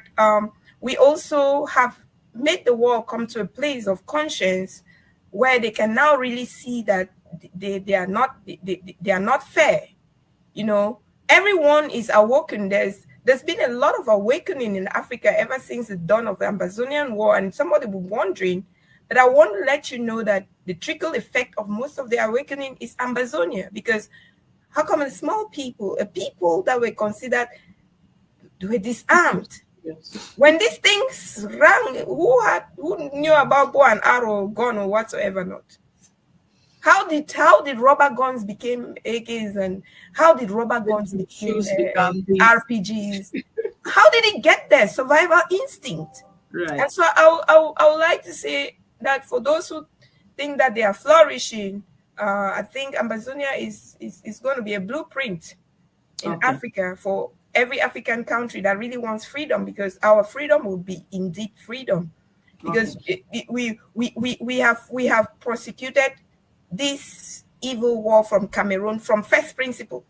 we also have made the world come to a place of conscience where they can now really see that they are not fair. You know, everyone is awoken. There's been a lot of awakening in Africa ever since the dawn of the Ambazonian War, and somebody will be wondering, but I want to let you know that the trickle effect of most of the awakening is Ambazonia, because how come a small people, a people that were considered, were disarmed? Yes. When these things rang, who knew about bow and arrow, gun, or whatsoever not? How did rubber guns became AKs, and how did rubber guns became RPGs? How did it get there? Survival instinct. Right. And so I would like to say that for those who think that they are flourishing, I think Ambazonia is going to be a blueprint in Africa for every African country that really wants freedom, because our freedom will be indeed freedom, because we have prosecuted this evil war from Cameroon from first principle.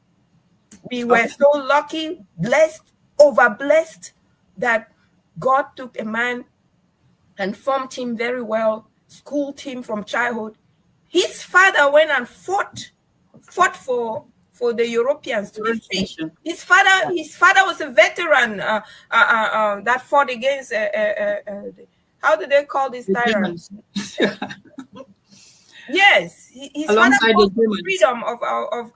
We were so lucky, blessed, over-blessed, that God took a man and formed him very well, schooled him from childhood. His father went and fought for the Europeans to be free. His father was a veteran that fought against how do they call these tyrants? Yes, his father Alongside fought the for humans. freedom of.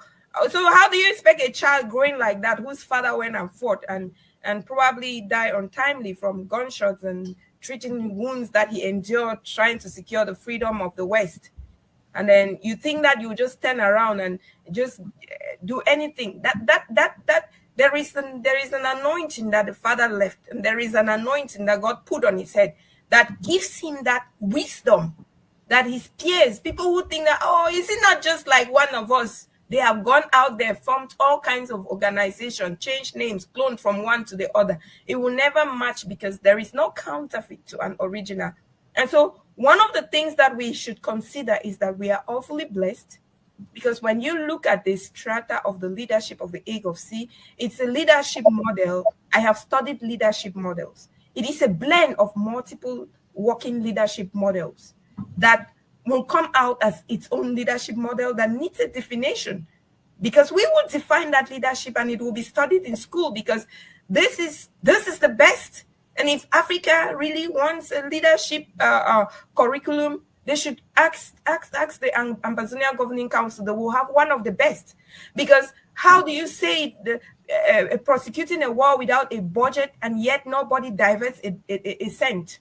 So how do you expect a child growing like that, whose father went and fought and probably died untimely from gunshots and treating wounds that he endured trying to secure the freedom of the West? And then you think that you just turn around and just do anything? That there is an anointing that the father left, and there is an anointing that God put on his head that gives him that wisdom that his peers, people who think that, oh, is it not just like one of us? They have gone out there, formed all kinds of organizations, changed names, cloned from one to the other. It will never match because there is no counterfeit to an original. And so one of the things that we should consider is that we are awfully blessed, because when you look at the strata of the leadership of the Age of Sea, it's a leadership model. I have studied leadership models. It is a blend of multiple working leadership models that will come out as its own leadership model that needs a definition, because we will define that leadership and it will be studied in school, because this is the best. And if Africa really wants a leadership curriculum, they should ask the Ambazonia Governing Council. They will have one of the best, because how do you say prosecuting a war without a budget and yet nobody diverts a cent?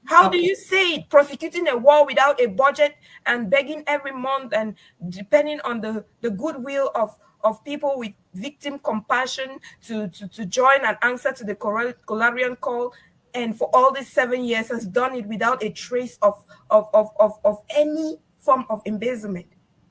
How do you say it, prosecuting a war without a budget and begging every month and depending on the goodwill of people with victim compassion to join and answer to the Colarian call, and for all these 7 years has done it without a trace of any form of embezzlement?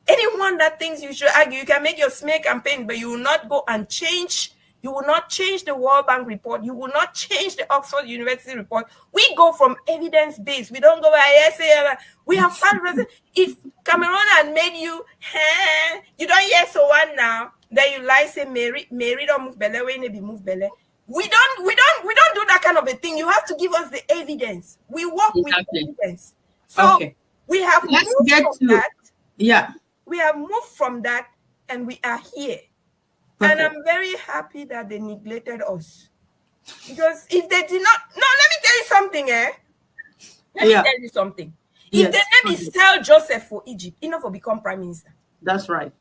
Anyone that thinks you should argue, you can make your smear campaign, but you will not go and change. You will not change the World Bank report. You will not change the Oxford University report. We go from evidence-based. We don't go by say we have found. If Cameroon had made you, you don't yes so one now. Then you lie, say Mary don't move belly, we need to move belly. We don't do that kind of a thing. You have to give us the evidence. We work with evidence. So we have moved from that. Yeah. We have moved from that and we are here. Perfect. And I'm very happy that they neglected us. Because if they did not, no, let me tell you something, Let me tell you something. If the name is Tell Joseph for Egypt, enough will become prime minister. That's right.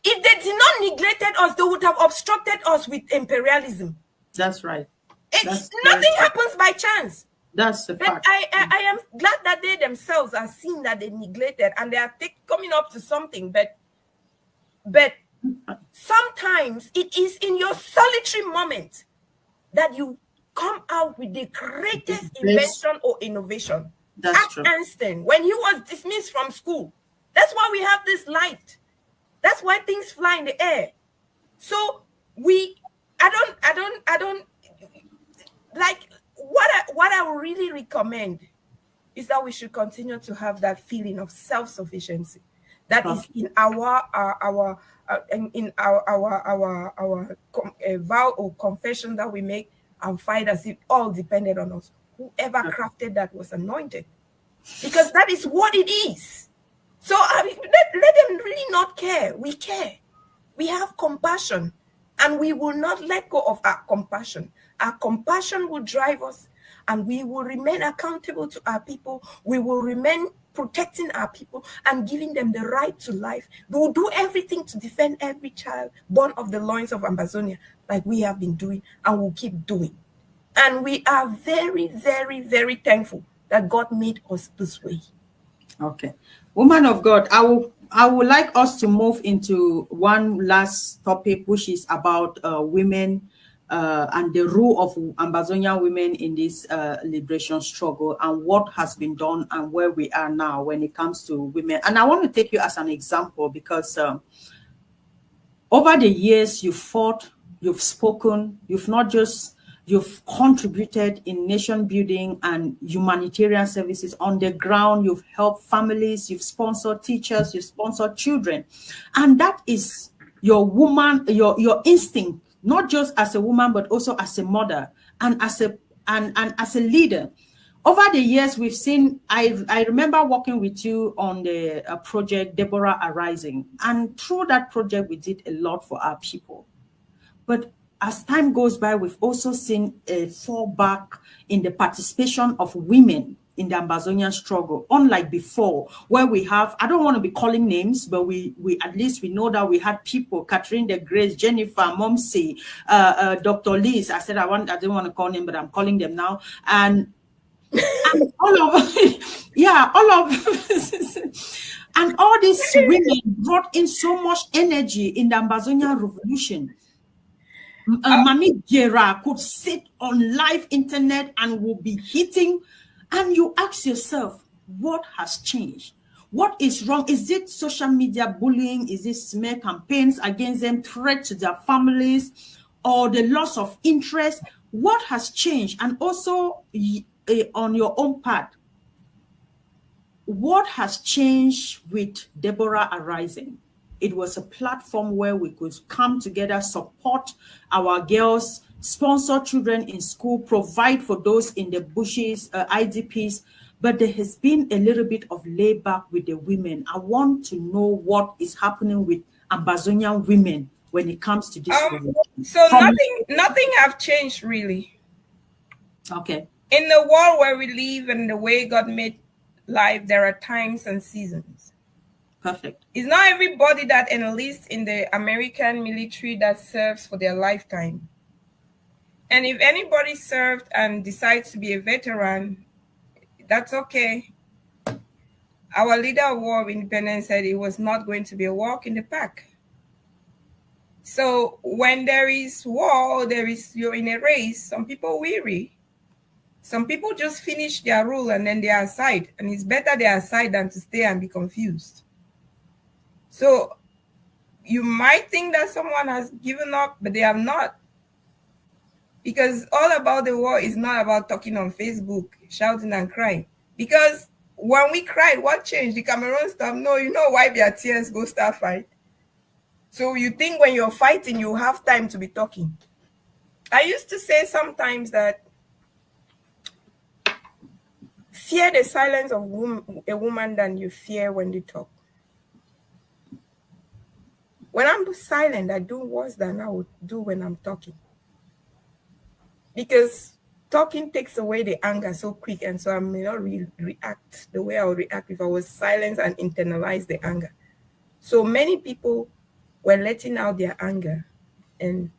If they did not neglected us, they would have obstructed us with imperialism. That's right. Nothing happens by chance. That's the fact. I am glad that they themselves are seeing that they neglected and they are coming up to something. But sometimes it is in your solitary moment that you come out with the greatest invention or innovation. That's true. Einstein, when he was dismissed from school, that's why we have this light. That's why things fly in the air. So I don't like what I would really recommend is that we should continue to have that feeling of self-sufficiency that is in our vow or confession that we make, and fight as if all depended on us. Whoever crafted that was anointed, because that is what it is. So let them really not care. We care. We have compassion, and we will not let go of our compassion. Our compassion will drive us, and we will remain accountable to our people. We will remain protecting our people and giving them the right to life. We will do everything to defend every child born of the loins of Ambazonia, like we have been doing and will keep doing. And we are very, very, very thankful that God made us this way. Okay. Woman of God, I would like us to move into one last topic, which is about women and the role of Ambazonia women in this liberation struggle, and what has been done and where we are now when it comes to women. And I want to take you as an example, because over the years you've fought, you've spoken, you've contributed in nation building and humanitarian services on the ground. You've helped families, you've sponsored teachers, you've sponsored children. And that is your woman, your instinct, not just as a woman, but also as a mother and as a leader. Over the years, we've seen, I remember working with you on the project Deborah Arising. And through that project, we did a lot for our people. But as time goes by, we've also seen a fallback in the participation of women in the Ambazonian struggle, unlike before, where we have, I don't want to be calling names, but we at least we know that we had people, Catherine the Grace, Jennifer, Momsi, Dr. Liz. I said I didn't want to call them, but I'm calling them now. And all of yeah, all of and all these women brought in so much energy in the Ambazonian revolution. Mami Jera could sit on live internet and will be hitting, and you ask yourself, what has changed? What is wrong? Is it social media bullying? Is it smear campaigns against them, threat to their families, or the loss of interest? What has changed? And also, on your own part, what has changed with Deborah Arising? It was a platform where we could come together, support our girls, sponsor children in school, provide for those in the bushes, IDPs. But there has been a little bit of layback with the women. I want to know what is happening with Ambazonian women when it comes to this revolution. So nothing have changed really. Okay. In the world where we live and the way God made life, there are times and seasons. Perfect. It's not everybody that enlists in the American military that serves for their lifetime. And if anybody served and decides to be a veteran, that's okay. Our leader of War of Independence said it was not going to be a walk in the park. So when there is war, you're in a race, some people weary. Some people just finish their rule and then they are aside. And it's better they are aside than to stay and be confused. So you might think that someone has given up, but they have not. Because all about the war is not about talking on Facebook, shouting and crying. Because when we cried, what changed? The Cameroon stuff? No, you know why their tears go start fight. So you think when you're fighting, you have time to be talking. I used to say sometimes that fear the silence of a woman than you fear when they talk. When I'm silent, I do worse than I would do when I'm talking. Because talking takes away the anger so quick, and so I may not react the way I would react if I was silent and internalize the anger. So many people were letting out their anger. And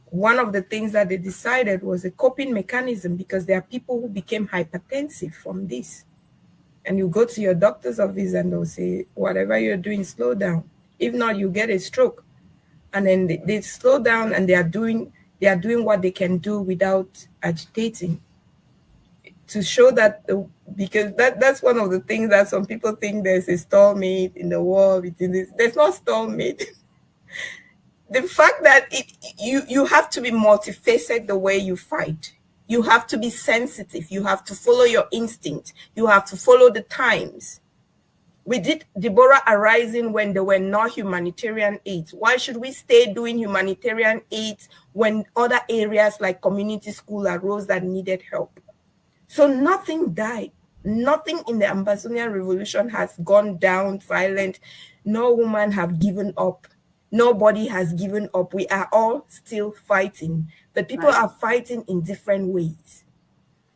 one of the things that they decided was a coping mechanism, because there are people who became hypertensive from this. And you go to your doctor's office and they'll say, whatever you're doing, slow down. If not, you get a stroke. And then they slow down and they are doing what they can do without agitating, to show that, because that's one of the things that some people think there's a stalemate in the war between this. There's no stalemate. The fact that you have to be multifaceted the way you fight. You have to be sensitive. You have to follow your instinct. You have to follow the times. We did Deborah Arising when there were no humanitarian aid. Why should we stay doing humanitarian aid when other areas like community school arose that needed help? So nothing died. Nothing in the Ambazonian revolution has gone down silent. No woman have given up. Nobody has given up. We are all still fighting, but people are fighting in different ways.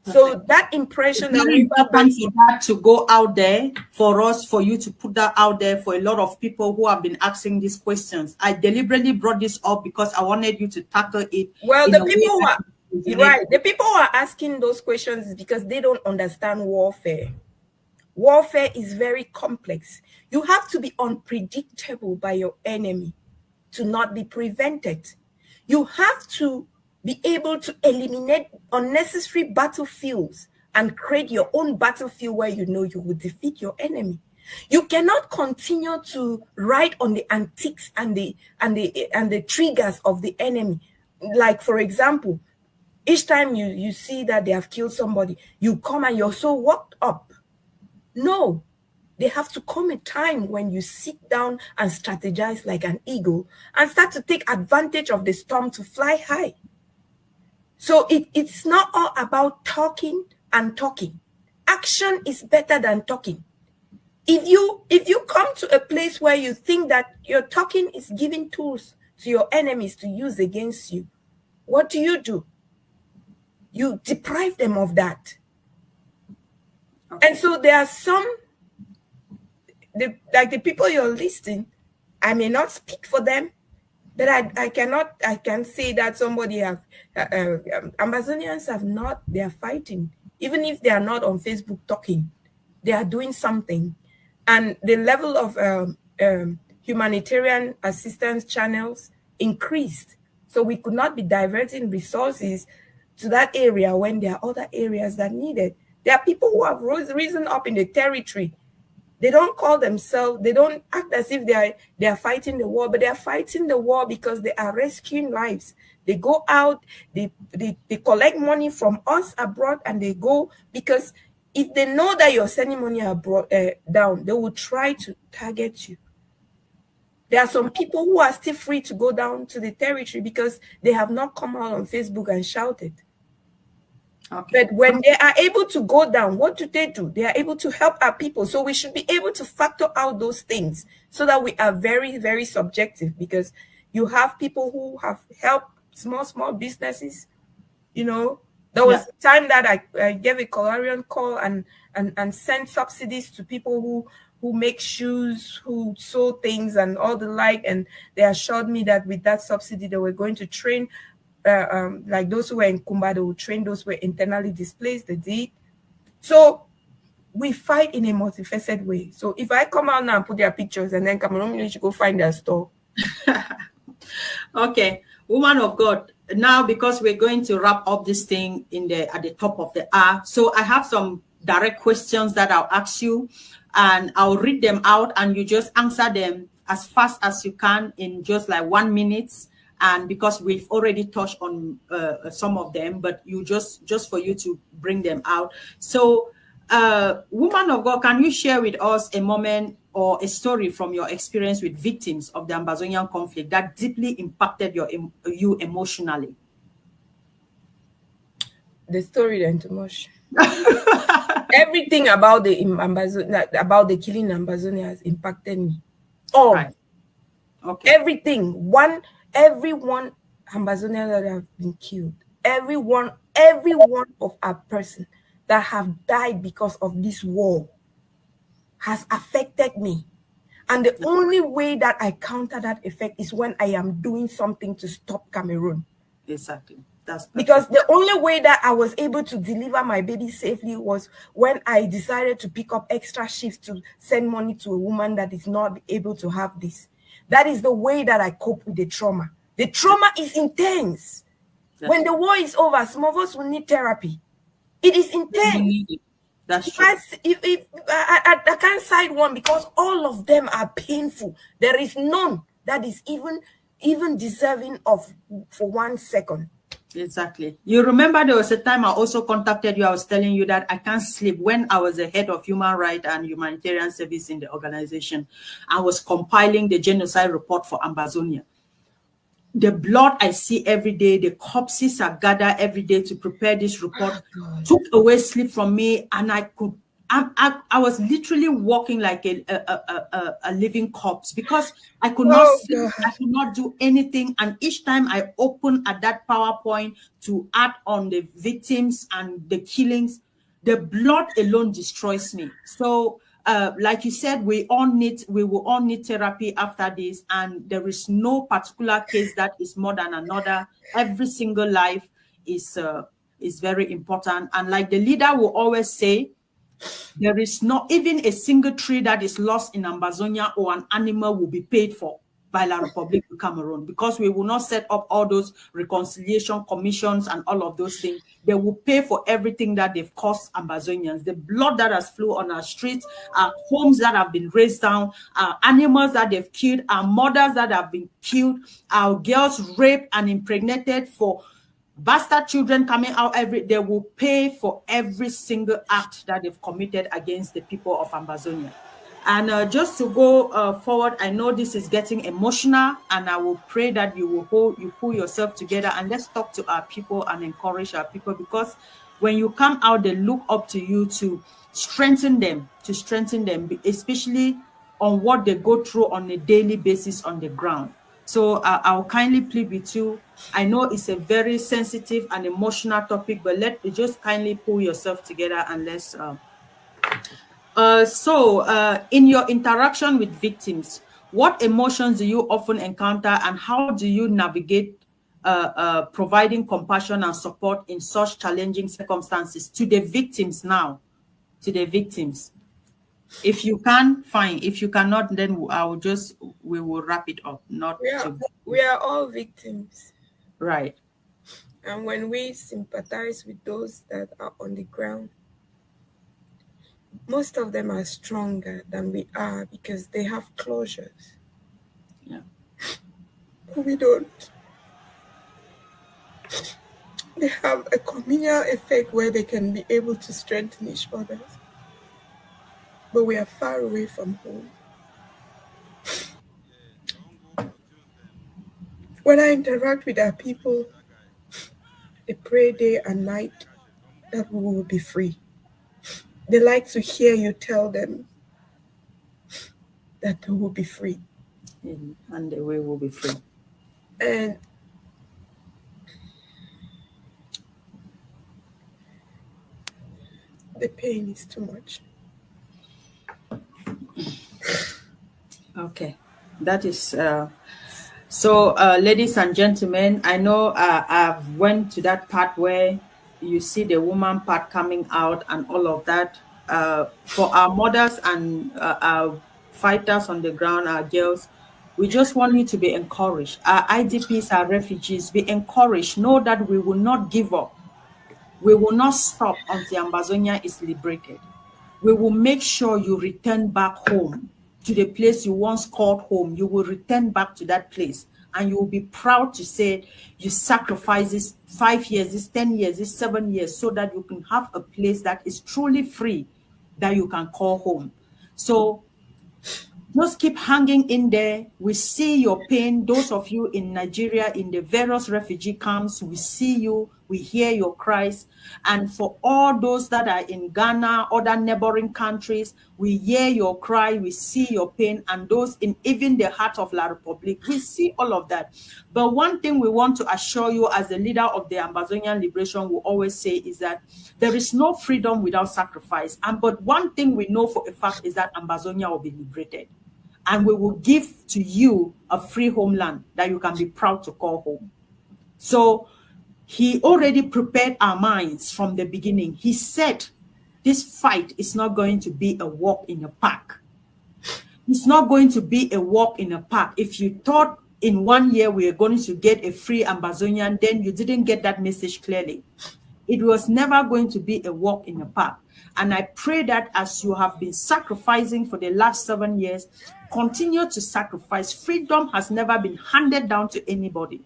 So that impression, it's very important for that to go out there, for you to put that out there for a lot of people who have been asking these questions. I deliberately brought this up because I wanted you to tackle it. Well, the people who are asking those questions is because they don't understand warfare. Warfare is very complex. You have to be unpredictable by your enemy to not be prevented. You have to be able to eliminate unnecessary battlefields and create your own battlefield where you know you will defeat your enemy. You cannot continue to ride on the antics and the triggers of the enemy. Like, for example, each time you see that they have killed somebody, you come and you're so worked up. No, there have to come a time when you sit down and strategize like an eagle and start to take advantage of the storm to fly high. So it's not all about talking and talking. Action is better than talking. If you come to a place where you think that your talking is giving tools to your enemies to use against you, what do? You deprive them of that. Okay. And so there are some, like the people you're listing, I may not speak for them, but I can say that somebody have, Ambazonians have not, they are fighting. Even if they are not on Facebook talking, they are doing something. And the level of humanitarian assistance channels increased. So we could not be diverting resources to that area when there are other areas that need it. There are people who have risen up in the territory. They don't call themselves, they don't act as if they are fighting the war, but they are fighting the war because they are rescuing lives. They go out, they collect money from us abroad, and they go, because if they know that you're sending money abroad down, they will try to target you. There are some people who are still free to go down to the territory because they have not come out on Facebook and shouted. Okay. But when they are able to go down, what do? They are able to help our people. So we should be able to factor out those things so that we are very, very subjective, because you have people who have helped small businesses. You know, there was a time that I gave a clarion call and sent subsidies to people who make shoes, who sew things and all the like. And they assured me that with that subsidy, they were going to train like those who were in Kumba, they will train those who were internally displaced, they did. So we fight in a multifaceted way. So if I come out now and put their pictures and then Cameroon Village go find their store. Okay, woman of God, now because we're going to wrap up this thing at the top of the hour, so I have some direct questions that I'll ask you, and I'll read them out, and you just answer them as fast as you can in just like 1 minute. And because we've already touched on some of them, but you just for you to bring them out. So, woman of God, can you share with us a moment or a story from your experience with victims of the Ambazonian conflict that deeply impacted you emotionally? The story then too much. Everything about the killing in Ambazonia has impacted me. All. Right. Okay. Everything. Everyone Ambazonian that have been killed, every one of our person that have died because of this war has affected me. And the only way that I counter that effect is when I am doing something to stop Cameroon. Exactly. That's perfect. Because the only way that I was able to deliver my baby safely was when I decided to pick up extra shifts to send money to a woman that is not able to have this. That is the way that I cope with the trauma. The trauma is intense. When the war is over, some of us will need therapy. It is intense. That's true. I can't cite one because all of them are painful. There is none that is even deserving of for 1 second. Exactly. You remember there was a time I also contacted you. I was telling you that I can't sleep when I was the head of human rights and humanitarian service in the organization. I was compiling the genocide report for Ambazonia. The blood I see every day, the corpses are gathered every day to prepare this report, took away sleep from me, and I was literally walking like a living corpse because I could not sleep, I could not do anything. And each time I open at that PowerPoint to add on the victims and the killings, the blood alone destroys me. So like you said, we will all need therapy after this, and there is no particular case that is more than another. Every single life is very important. And like the leader will always say, there is not even a single tree that is lost in Ambazonia or an animal will be paid for by La Republic of Cameroon, because we will not set up all those reconciliation commissions and all of those things. They will pay for everything that they've caused Ambazonians. The blood that has flew on our streets, our homes that have been razed down, our animals that they've killed, our mothers that have been killed, our girls raped and impregnated, for bastard children coming out they will pay for every single act that they've committed against the people of Ambazonia. And just to go forward, I know this is getting emotional, and I will pray that you pull yourself together and let's talk to our people and encourage our people, because when you come out, they look up to you to strengthen them, especially on what they go through on a daily basis on the ground. So I'll kindly plead with you. I know it's a very sensitive and emotional topic, but just kindly pull yourself together and let's In your interaction with victims, what emotions do you often encounter, and how do you navigate providing compassion and support in such challenging circumstances to the victims now? To the victims. If you can, fine. If you cannot, then we will wrap it up. We are all victims. Right. And when we sympathize with those that are on the ground, most of them are stronger than we are because they have closures. Yeah. But we don't. They have a communal effect where they can be able to strengthen each other. But we are far away from home. When I interact with our people, they pray day and night that we will be free. They like to hear you tell them that we will be free. And we will be free. And the pain is too much. Okay. That is ladies and gentlemen, I know I've went to that part where you see the woman part coming out and all of that. For our mothers and our fighters on the ground, our girls, we just want you to be encouraged. Our IDPs, our refugees, be encouraged. Know that we will not give up. We will not stop until Ambazonia is liberated. We will make sure you return back home to the place you once called home. You will return back to that place, and you will be proud to say you sacrificed this 5 years, this 10 years, this 7 years, so that you can have a place that is truly free, that you can call home. So just keep hanging in there. We see your pain. Those of you in Nigeria, in the various refugee camps, we see you. We hear your cries. And for all those that are in Ghana, other neighboring countries, we hear your cry. We see your pain. And those in even the heart of La Republique, we see all of that. But one thing we want to assure you as the leader of the Ambazonian Liberation will always say is that there is no freedom without sacrifice. But one thing we know for a fact is that Ambazonia will be liberated. And we will give to you a free homeland that you can be proud to call home. So he already prepared our minds from the beginning. He said, this fight is not going to be a walk in a park. It's not going to be a walk in a park. If you thought in 1 year we are going to get a free Ambazonian, then you didn't get that message clearly. It was never going to be a walk in a park. And I pray that as you have been sacrificing for the last 7 years, continue to sacrifice. Freedom has never been handed down to anybody.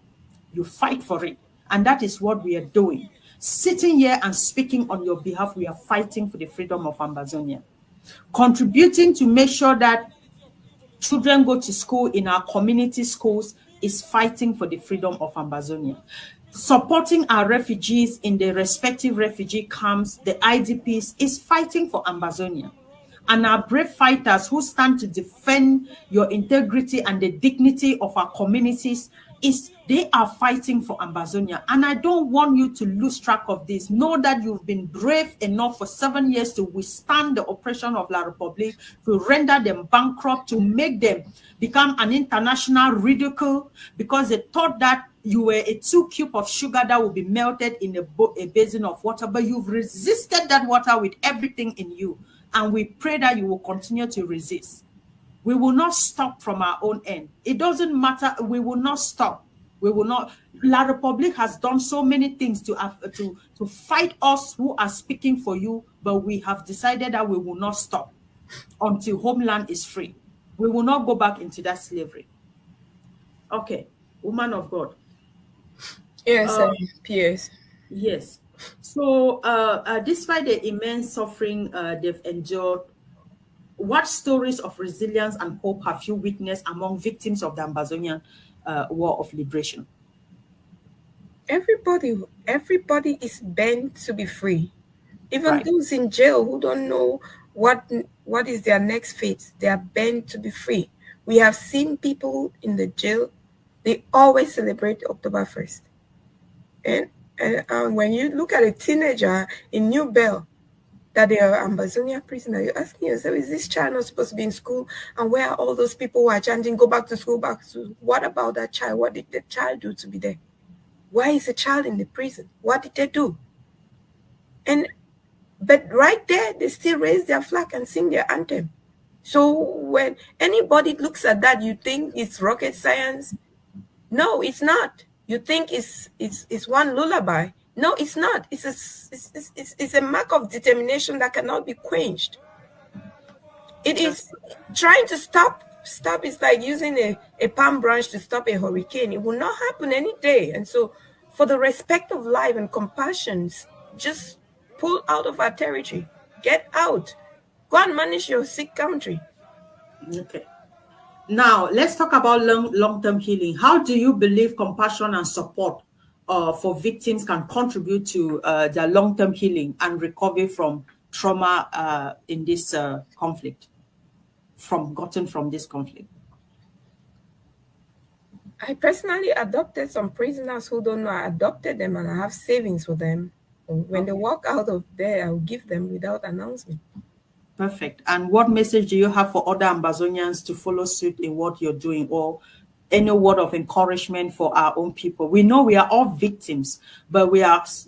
You fight for it. And that is what we are doing. Sitting here and speaking on your behalf, we are fighting for the freedom of Ambazonia. Contributing to make sure that children go to school in our community schools is fighting for the freedom of Ambazonia. Supporting our refugees in the respective refugee camps, the IDPs, is fighting for Ambazonia. And our brave fighters who stand to defend your integrity and the dignity of our communities, they are fighting for Ambazonia. And I don't want you to lose track of this. Know that you've been brave enough for 7 years to withstand the oppression of La Republique, to render them bankrupt, to make them become an international ridicule, because they thought that you were a 2 cubes of sugar that will be melted in a basin of water. But you've resisted that water with everything in you. And we pray that you will continue to resist. We will not stop from our own end. It doesn't matter. We will not stop. We will not. La Republique has done so many things to fight us who are speaking for you, but we have decided that we will not stop until homeland is free. We will not go back into that slavery. Okay, woman of God. Yes, PS. Yes. So, despite the immense suffering they've endured, what stories of resilience and hope have you witnessed among victims of the Ambazonian War of Liberation? Everybody is bent to be free. Even Right. those in jail who don't know what is their next fate, they are bent to be free. We have seen people in the jail, they always celebrate October 1st. And when you look at a teenager in New Bell, that they are Ambazonia prisoner, you're asking yourself, is this child not supposed to be in school? And where are all those people who are chanting, go back to school, back to school? What about that child? What did the child do to be there? Why is the child in the prison? What did they do? But right there, they still raise their flag and sing their anthem. So when anybody looks at that, you think it's rocket science? No, it's not. You think it's one lullaby. No, it's not. It's a mark of determination that cannot be quenched. It is trying to stop. It's like using a palm branch to stop a hurricane. It will not happen any day. And so for the respect of life and compassion, just pull out of our territory. Get out. Go and manage your sick country. Okay. Now, let's talk about long-term healing. How do you believe compassion and support for victims can contribute to their long-term healing and recovery from trauma in this conflict, gotten from this conflict? I personally adopted some prisoners who don't know I adopted them, and I have savings for them. When they walk out of there, I'll give them without announcement. Perfect. And what message do you have for other Ambazonians to follow suit in what you're doing, or any word of encouragement for our own people? We know we are all victims, but that's